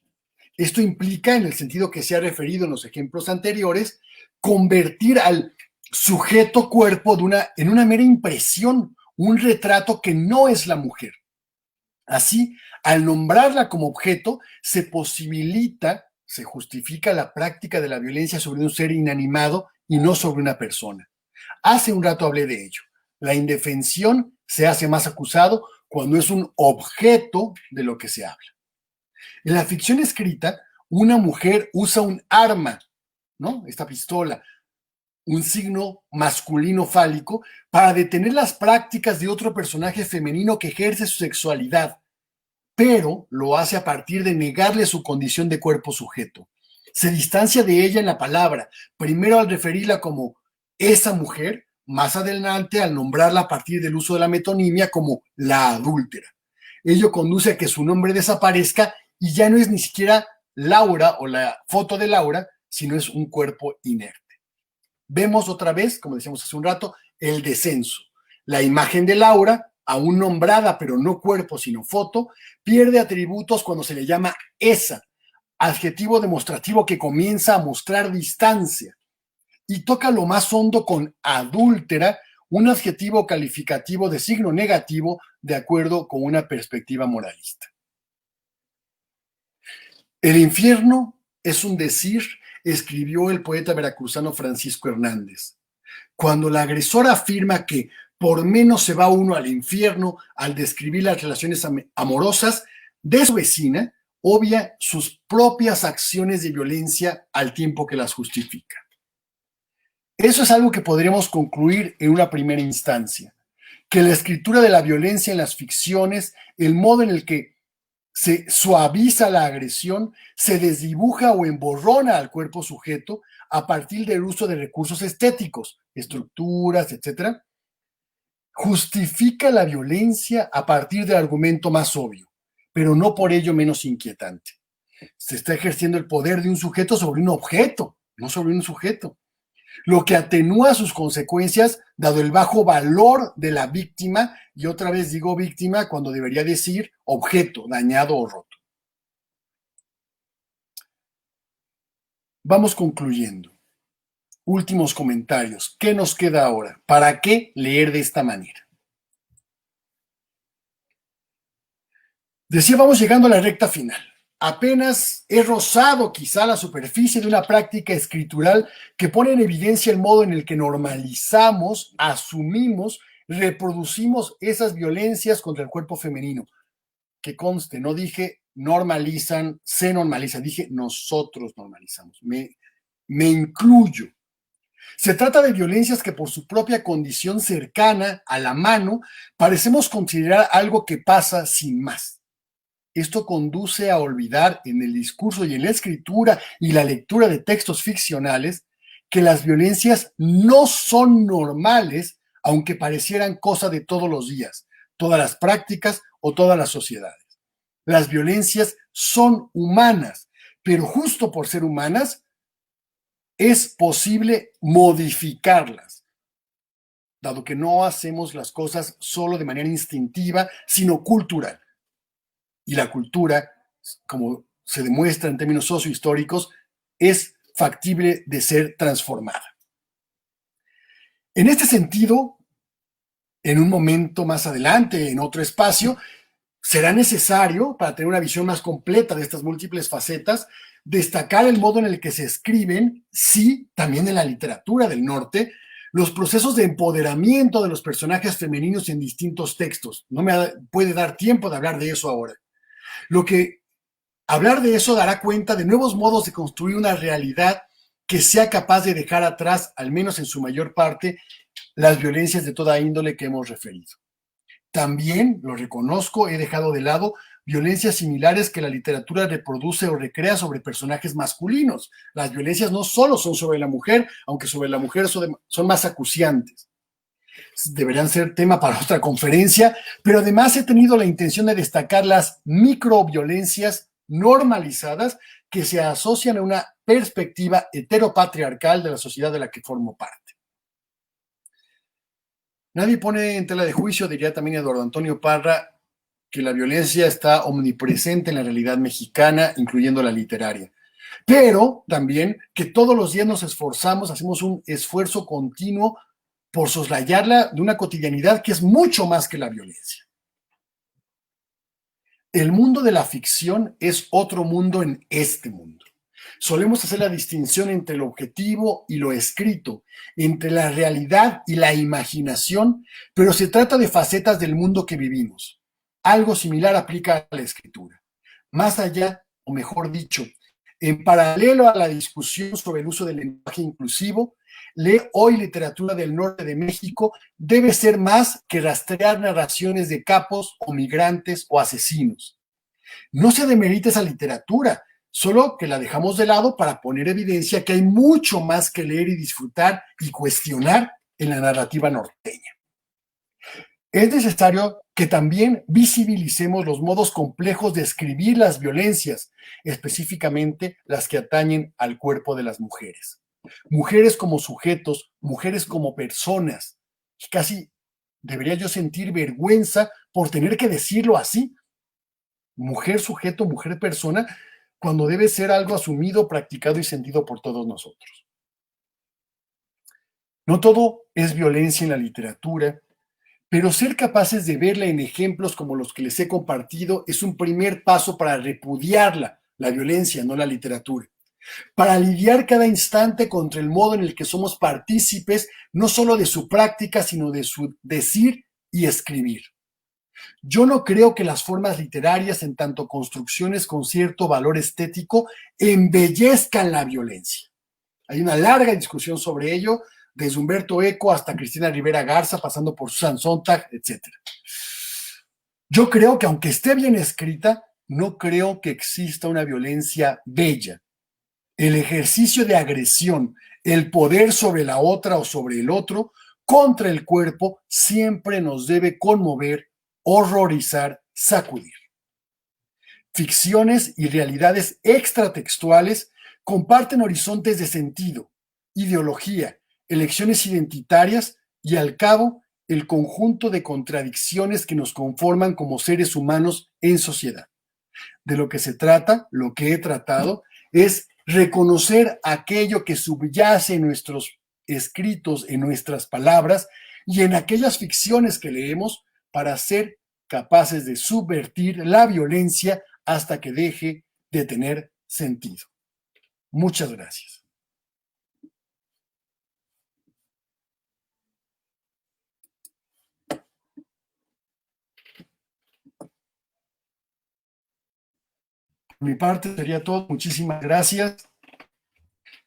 Esto implica, en el sentido que se ha referido en los ejemplos anteriores, convertir al sujeto cuerpo en una mera impresión, un retrato que no es la mujer. Así, al nombrarla como objeto, se posibilita, se justifica la práctica de la violencia sobre un ser inanimado y no sobre una persona. Hace un rato hablé de ello. La indefensión se hace más acusado cuando es un objeto de lo que se habla. En la ficción escrita, una mujer usa un arma, ¿no? Esta pistola, un signo masculino fálico, para detener las prácticas de otro personaje femenino que ejerce su sexualidad, pero lo hace a partir de negarle su condición de cuerpo sujeto. Se distancia de ella en la palabra, primero al referirla como esa mujer, más adelante al nombrarla a partir del uso de la metonimia como la adúltera. Ello conduce a que su nombre desaparezca y ya no es ni siquiera Laura o la foto de Laura, sino es un cuerpo inerte. Vemos otra vez, como decíamos hace un rato, el descenso. La imagen de Laura, aún nombrada pero no cuerpo sino foto, pierde atributos cuando se le llama esa, adjetivo demostrativo que comienza a mostrar distancia, y toca lo más hondo con adúltera, un adjetivo calificativo de signo negativo de acuerdo con una perspectiva moralista. El infierno es un decir, escribió el poeta veracruzano Francisco Hernández. Cuando la agresora afirma que por menos se va uno al infierno al describir las relaciones amorosas de su vecina, obvia sus propias acciones de violencia al tiempo que las justifica. Eso es algo que podríamos concluir en una primera instancia, que la escritura de la violencia en las ficciones, el modo en el que se suaviza la agresión, se desdibuja o emborrona al cuerpo sujeto a partir del uso de recursos estéticos, estructuras, etcétera, justifica la violencia a partir del argumento más obvio, pero no por ello menos inquietante. Se está ejerciendo el poder de un sujeto sobre un objeto, no sobre un sujeto, lo que atenúa sus consecuencias dado el bajo valor de la víctima, y otra vez digo víctima cuando debería decir objeto dañado o roto. Vamos concluyendo. Últimos comentarios. ¿Qué nos queda ahora? ¿Para qué leer de esta manera? Decía, vamos llegando a la recta final. Apenas he rozado quizá la superficie de una práctica escritural que pone en evidencia el modo en el que normalizamos, asumimos, reproducimos esas violencias contra el cuerpo femenino. Que conste, no dije normalizan, se normaliza, dije nosotros normalizamos, me incluyo. Se trata de violencias que por su propia condición cercana a la mano parecemos considerar algo que pasa sin más. Esto conduce a olvidar en el discurso y en la escritura y la lectura de textos ficcionales que las violencias no son normales, aunque parecieran cosa de todos los días, todas las prácticas o todas las sociedades. Las violencias son humanas, pero justo por ser humanas, es posible modificarlas, dado que no hacemos las cosas solo de manera instintiva, sino cultural. Y la cultura, como se demuestra en términos sociohistóricos, es factible de ser transformada. En este sentido, en un momento más adelante, en otro espacio, será necesario, para tener una visión más completa de estas múltiples facetas, destacar el modo en el que se escriben, sí, también en la literatura del norte, los procesos de empoderamiento de los personajes femeninos en distintos textos. No me puede dar tiempo de hablar de eso ahora. Lo que hablar de eso dará cuenta de nuevos modos de construir una realidad que sea capaz de dejar atrás, al menos en su mayor parte, las violencias de toda índole que hemos referido. También, lo reconozco, he dejado de lado violencias similares que la literatura reproduce o recrea sobre personajes masculinos. Las violencias no solo son sobre la mujer, aunque sobre la mujer son más acuciantes. Deberían ser tema para otra conferencia, pero además he tenido la intención de destacar las microviolencias normalizadas que se asocian a una perspectiva heteropatriarcal de la sociedad de la que formo parte. Nadie pone en tela de juicio, diría también Eduardo Antonio Parra, que la violencia está omnipresente en la realidad mexicana, incluyendo la literaria. Pero también que todos los días nos esforzamos, hacemos un esfuerzo continuo por soslayarla de una cotidianidad que es mucho más que la violencia. El mundo de la ficción es otro mundo en este mundo. Solemos hacer la distinción entre lo objetivo y lo escrito, entre la realidad y la imaginación, pero se trata de facetas del mundo que vivimos. Algo similar aplica a la escritura. Más allá, o mejor dicho, en paralelo a la discusión sobre el uso del lenguaje inclusivo, leer hoy literatura del norte de México debe ser más que rastrear narraciones de capos o migrantes o asesinos. No se demerita esa literatura, solo que la dejamos de lado para poner evidencia que hay mucho más que leer y disfrutar y cuestionar en la narrativa norteña. Es necesario que también visibilicemos los modos complejos de escribir las violencias, específicamente las que atañen al cuerpo de las mujeres. Mujeres como sujetos, mujeres como personas. Casi debería yo sentir vergüenza por tener que decirlo así. Mujer sujeto, mujer persona, cuando debe ser algo asumido, practicado y sentido por todos nosotros. No todo es violencia en la literatura, pero ser capaces de verla en ejemplos como los que les he compartido es un primer paso para repudiarla, la violencia, no la literatura. Para lidiar cada instante contra el modo en el que somos partícipes, no solo de su práctica, sino de su decir y escribir. Yo no creo que las formas literarias, en tanto construcciones con cierto valor estético, embellezcan la violencia. Hay una larga discusión sobre ello, desde Humberto Eco hasta Cristina Rivera Garza, pasando por Susan Sontag, etc. Yo creo que aunque esté bien escrita, no creo que exista una violencia bella. El ejercicio de agresión, el poder sobre la otra o sobre el otro, contra el cuerpo, siempre nos debe conmover, horrorizar, sacudir. Ficciones y realidades extratextuales comparten horizontes de sentido, ideología, elecciones identitarias y, al cabo, el conjunto de contradicciones que nos conforman como seres humanos en sociedad. De lo que se trata, lo que he tratado, es reconocer aquello que subyace en nuestros escritos, en nuestras palabras y en aquellas ficciones que leemos para ser capaces de subvertir la violencia hasta que deje de tener sentido. Muchas gracias. Por mi parte sería todo. Muchísimas gracias.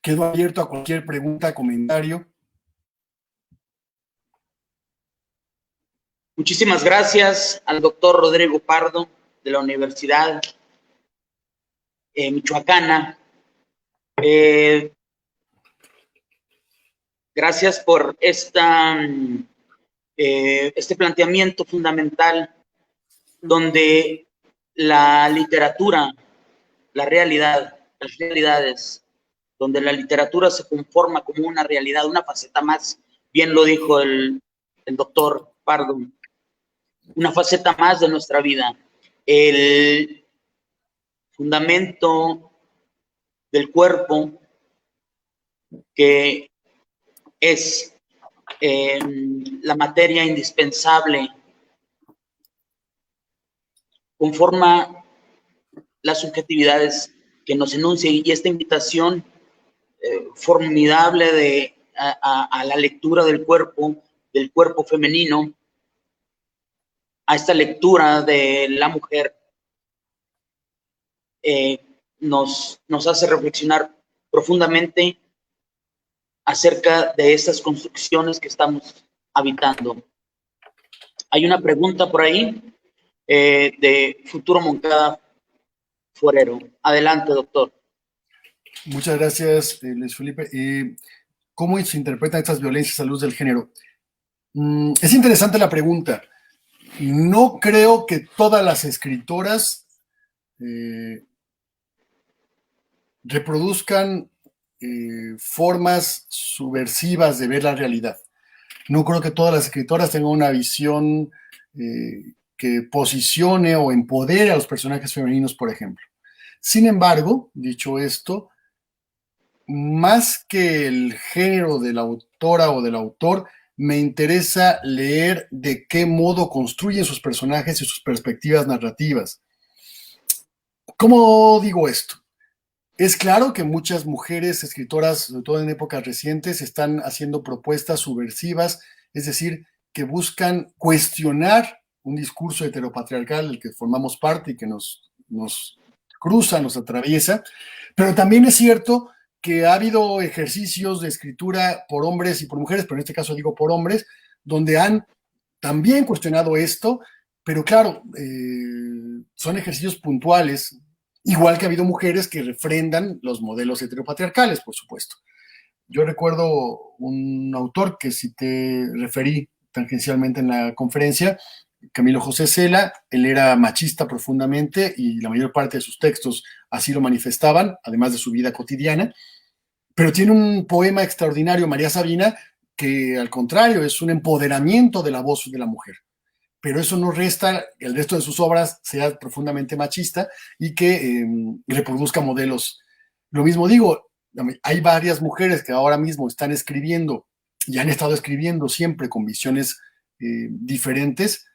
Quedo abierto a cualquier pregunta, comentario. Muchísimas gracias al doctor Rodrigo Pardo de la Universidad Michoacana. Gracias por este planteamiento fundamental donde la literatura, la realidad, las realidades, donde la literatura se conforma como una realidad, una faceta más, bien lo dijo el doctor Pardo, una faceta más de nuestra vida. El fundamento del cuerpo, que es la materia indispensable, conforma las subjetividades que nos enuncia, y esta invitación formidable a la lectura del cuerpo femenino, a esta lectura de la mujer, nos hace reflexionar profundamente acerca de estas construcciones que estamos habitando. Hay una pregunta por ahí de Futuro Moncada Forero. Adelante, doctor. Muchas gracias, Luis Felipe. ¿Cómo se interpretan estas violencias a luz del género? Es interesante la pregunta. No creo que todas las escritoras reproduzcan formas subversivas de ver la realidad. No creo que todas las escritoras tengan una visión que posicione o empodere a los personajes femeninos, por ejemplo. Sin embargo, dicho esto, más que el género de la autora o del autor, me interesa leer de qué modo construyen sus personajes y sus perspectivas narrativas. ¿Cómo digo esto? Es claro que muchas mujeres escritoras, sobre todo en épocas recientes, están haciendo propuestas subversivas, es decir, que buscan cuestionar un discurso heteropatriarcal del que formamos parte y que nos cruza, nos atraviesa, pero también es cierto que ha habido ejercicios de escritura por hombres y por mujeres, pero en este caso digo por hombres, donde han también cuestionado esto, pero claro, son ejercicios puntuales, igual que ha habido mujeres que refrendan los modelos heteropatriarcales, por supuesto. Yo recuerdo un autor que cité, referí tangencialmente en la conferencia, Camilo José Cela. Él era machista profundamente y la mayor parte de sus textos así lo manifestaban, además de su vida cotidiana. Pero tiene un poema extraordinario, María Sabina, que al contrario es un empoderamiento de la voz de la mujer. Pero eso no resta que el resto de sus obras sea profundamente machista y que reproduzca modelos. Lo mismo digo, hay varias mujeres que ahora mismo están escribiendo y han estado escribiendo siempre con visiones diferentes,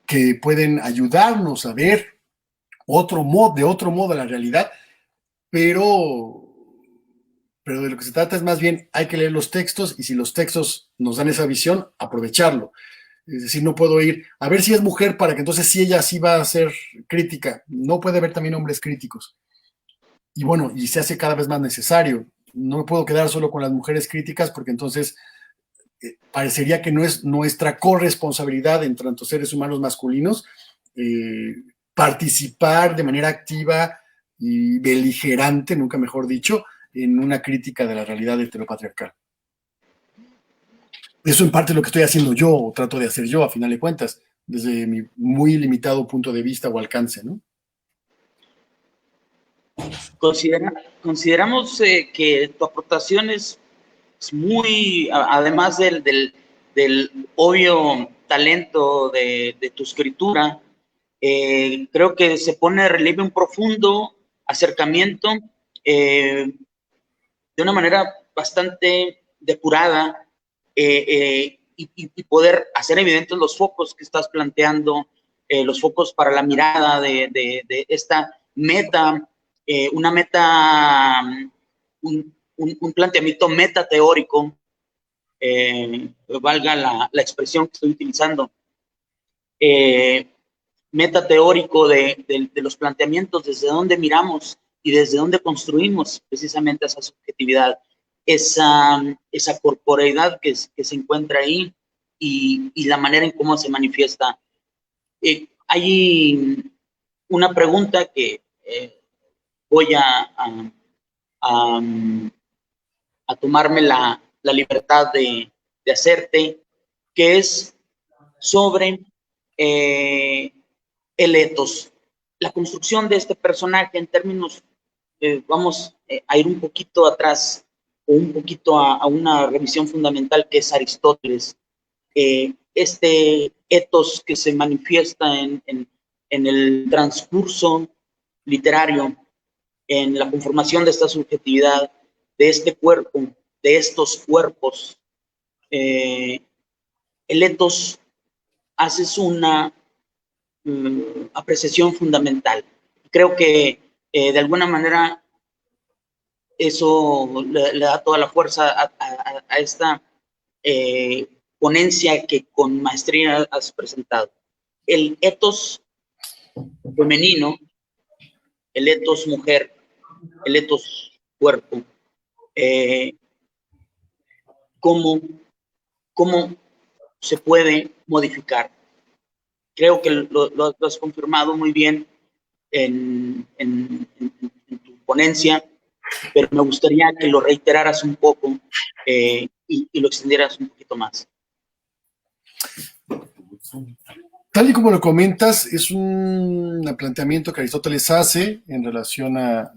que pueden ayudarnos a ver de otro modo la realidad, pero de lo que se trata es más bien, hay que leer los textos y si los textos nos dan esa visión, aprovecharlo. Es decir, no puedo ir a ver si es mujer para que entonces sí ella sí va a ser crítica. No puede haber también hombres críticos. Y bueno, y se hace cada vez más necesario. No me puedo quedar solo con las mujeres críticas porque entonces parecería que no es nuestra corresponsabilidad entre tantos seres humanos masculinos participar de manera activa y beligerante, nunca mejor dicho, en una crítica de la realidad heteropatriarcal. Eso en parte es lo que estoy haciendo yo, o trato de hacer yo, a final de cuentas, desde mi muy limitado punto de vista o alcance, ¿no? Consideramos que tu aportación es muy, además del obvio talento de tu escritura, creo que se pone de relieve un profundo acercamiento de una manera bastante depurada y poder hacer evidentes los focos que estás planteando, los focos para la mirada de esta meta, una meta, un planteamiento metateórico, valga la expresión que estoy utilizando, metateórico de los planteamientos, desde dónde miramos y desde dónde construimos precisamente esa subjetividad, esa corporeidad que se encuentra ahí y la manera en cómo se manifiesta. Hay una pregunta que voy a tomarme la libertad de hacerte, que es sobre el ethos, la construcción de este personaje en términos, vamos a ir un poquito atrás o un poquito a una revisión fundamental que es Aristóteles. Este ethos que se manifiesta en el transcurso literario, en la conformación de esta subjetividad, de este cuerpo, de estos cuerpos. El ethos haces una apreciación fundamental. Creo que de alguna manera eso le da toda la fuerza a esta ponencia que con maestría has presentado. El ethos femenino, el ethos mujer, el ethos cuerpo, cómo se puede modificar. Creo que lo has confirmado muy bien en tu ponencia, pero me gustaría que lo reiteraras un poco y lo extendieras un poquito más. Tal y como lo comentas, es un planteamiento que Aristóteles hace en relación a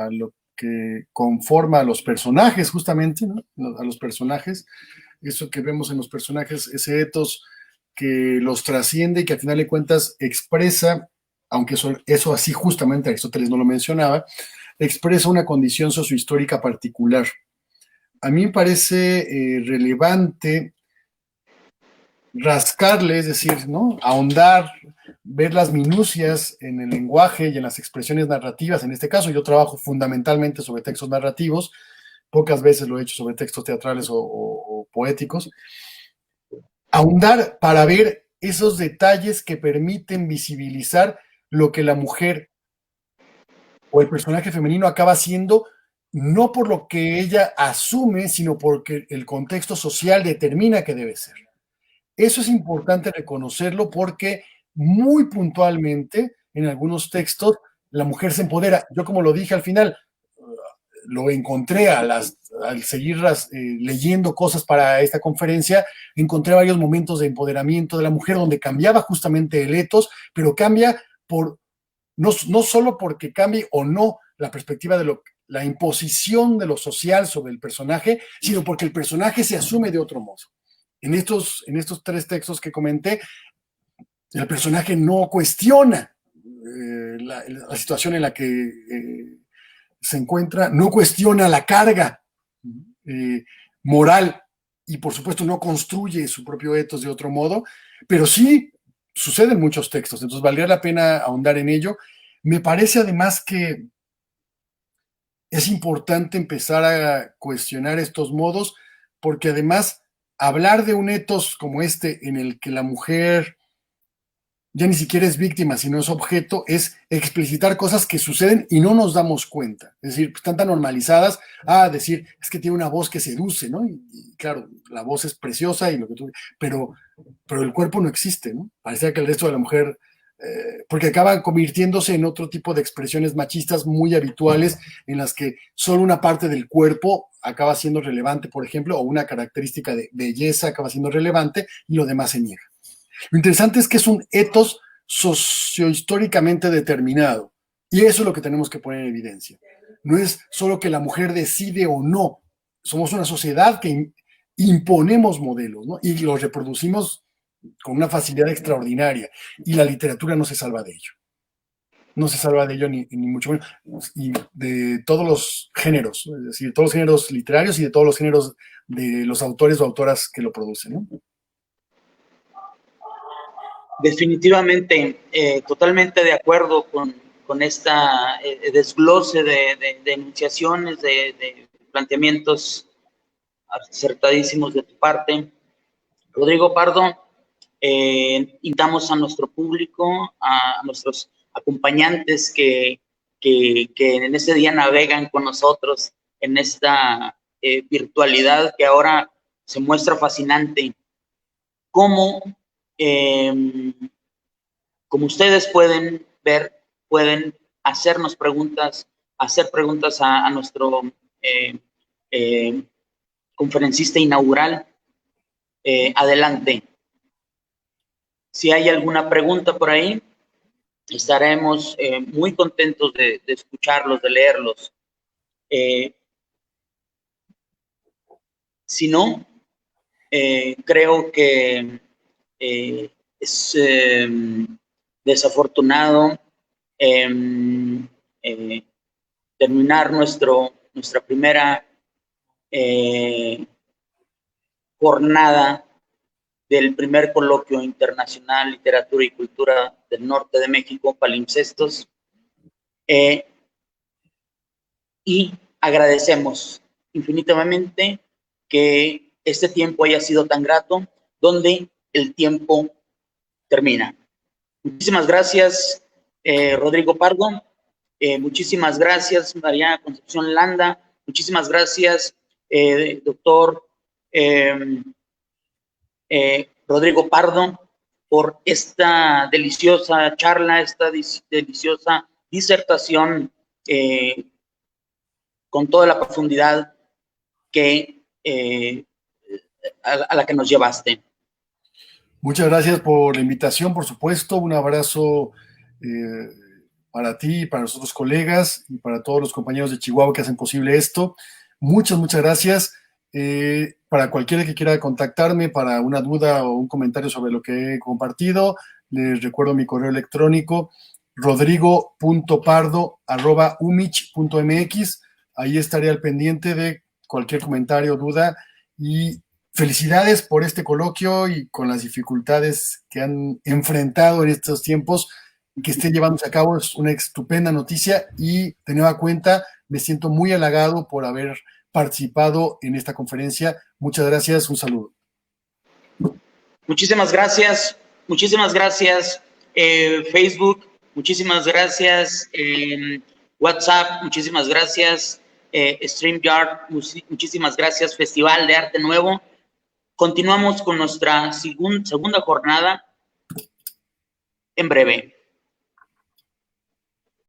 lo que conforma a los personajes, justamente, ¿no? A los personajes, eso que vemos en los personajes, ese ethos que los trasciende y que al final de cuentas expresa, aunque eso así justamente Aristóteles no lo mencionaba, expresa una condición sociohistórica particular. A mí me parece relevante rascarle, es decir, ¿no? Ahondar, ver las minucias en el lenguaje y en las expresiones narrativas. En este caso, yo trabajo fundamentalmente sobre textos narrativos, pocas veces lo he hecho sobre textos teatrales o poéticos. Ahondar para ver esos detalles que permiten visibilizar lo que la mujer o el personaje femenino acaba siendo, no por lo que ella asume, sino porque el contexto social determina que debe ser. Eso es importante reconocerlo porque muy puntualmente en algunos textos la mujer se empodera. Yo, como lo dije al final, lo encontré al seguir leyendo cosas para esta conferencia, encontré varios momentos de empoderamiento de la mujer donde cambiaba justamente el ethos, pero cambia no solo porque cambie o no la perspectiva de la imposición de lo social sobre el personaje, sino porque el personaje se asume de otro modo. En estos 3 textos que comenté, el personaje no cuestiona la situación en la que se encuentra, no cuestiona la carga moral y por supuesto no construye su propio ethos de otro modo, pero sí sucede en muchos textos, entonces valdría la pena ahondar en ello. Me parece además que es importante empezar a cuestionar estos modos porque además hablar de un etos como este en el que la mujer ya ni siquiera es víctima, sino es objeto, es explicitar cosas que suceden y no nos damos cuenta. Es decir, están tan normalizadas a decir, es que tiene una voz que seduce, ¿no? Y claro, la voz es preciosa y lo que tú, pero el cuerpo no existe, ¿no? Parecía que el resto de la mujer, porque acaba convirtiéndose en otro tipo de expresiones machistas muy habituales en las que solo una parte del cuerpo acaba siendo relevante, por ejemplo, o una característica de belleza acaba siendo relevante y lo demás se niega. Lo interesante es que es un etos sociohistóricamente determinado y eso es lo que tenemos que poner en evidencia. No es solo que la mujer decide o no, somos una sociedad que imponemos modelos, ¿no? Y los reproducimos con una facilidad extraordinaria y la literatura no se salva de ello. No se salva de ello ni mucho menos. Y de todos los géneros, es decir, todos los géneros literarios y de todos los géneros de los autores o autoras que lo producen, ¿no? Definitivamente, totalmente de acuerdo con esta desglose de enunciaciones, de planteamientos acertadísimos de tu parte. Rodrigo Pardo, invitamos a nuestro público, a nuestros acompañantes que en ese día navegan con nosotros en esta virtualidad que ahora se muestra fascinante. Como ustedes pueden ver, pueden hacernos preguntas, hacer preguntas a nuestro conferencista inaugural. Adelante. Si hay alguna pregunta por ahí, estaremos muy contentos de escucharlos, de leerlos. Si no, creo que es desafortunado terminar nuestra primera jornada del primer coloquio internacional Literatura y Cultura del Norte de México, Palimpsestos, y agradecemos infinitamente que este tiempo haya sido tan grato, donde el tiempo termina. Muchísimas gracias, Rodrigo Pardo. Muchísimas gracias, María Concepción Landa. Muchísimas gracias, doctor Rodrigo Pardo, por esta deliciosa charla, esta deliciosa disertación con toda la profundidad que a la que nos llevaste. Muchas gracias por la invitación, por supuesto. Un abrazo para ti, para los otros colegas y para todos los compañeros de Chihuahua que hacen posible esto. Muchas gracias. Para cualquiera que quiera contactarme para una duda o un comentario sobre lo que he compartido, les recuerdo mi correo electrónico rodrigo.pardo@umich.mx. Ahí estaré al pendiente de cualquier comentario o duda y felicidades por este coloquio y con las dificultades que han enfrentado en estos tiempos, que estén llevándose a cabo. Es una estupenda noticia y de nueva cuenta me siento muy halagado por haber participado en esta conferencia. Muchas gracias, un saludo. Muchísimas gracias Facebook, muchísimas gracias WhatsApp, muchísimas gracias StreamYard, muchísimas gracias Festival de Arte Nuevo. Continuamos con nuestra segunda jornada en breve.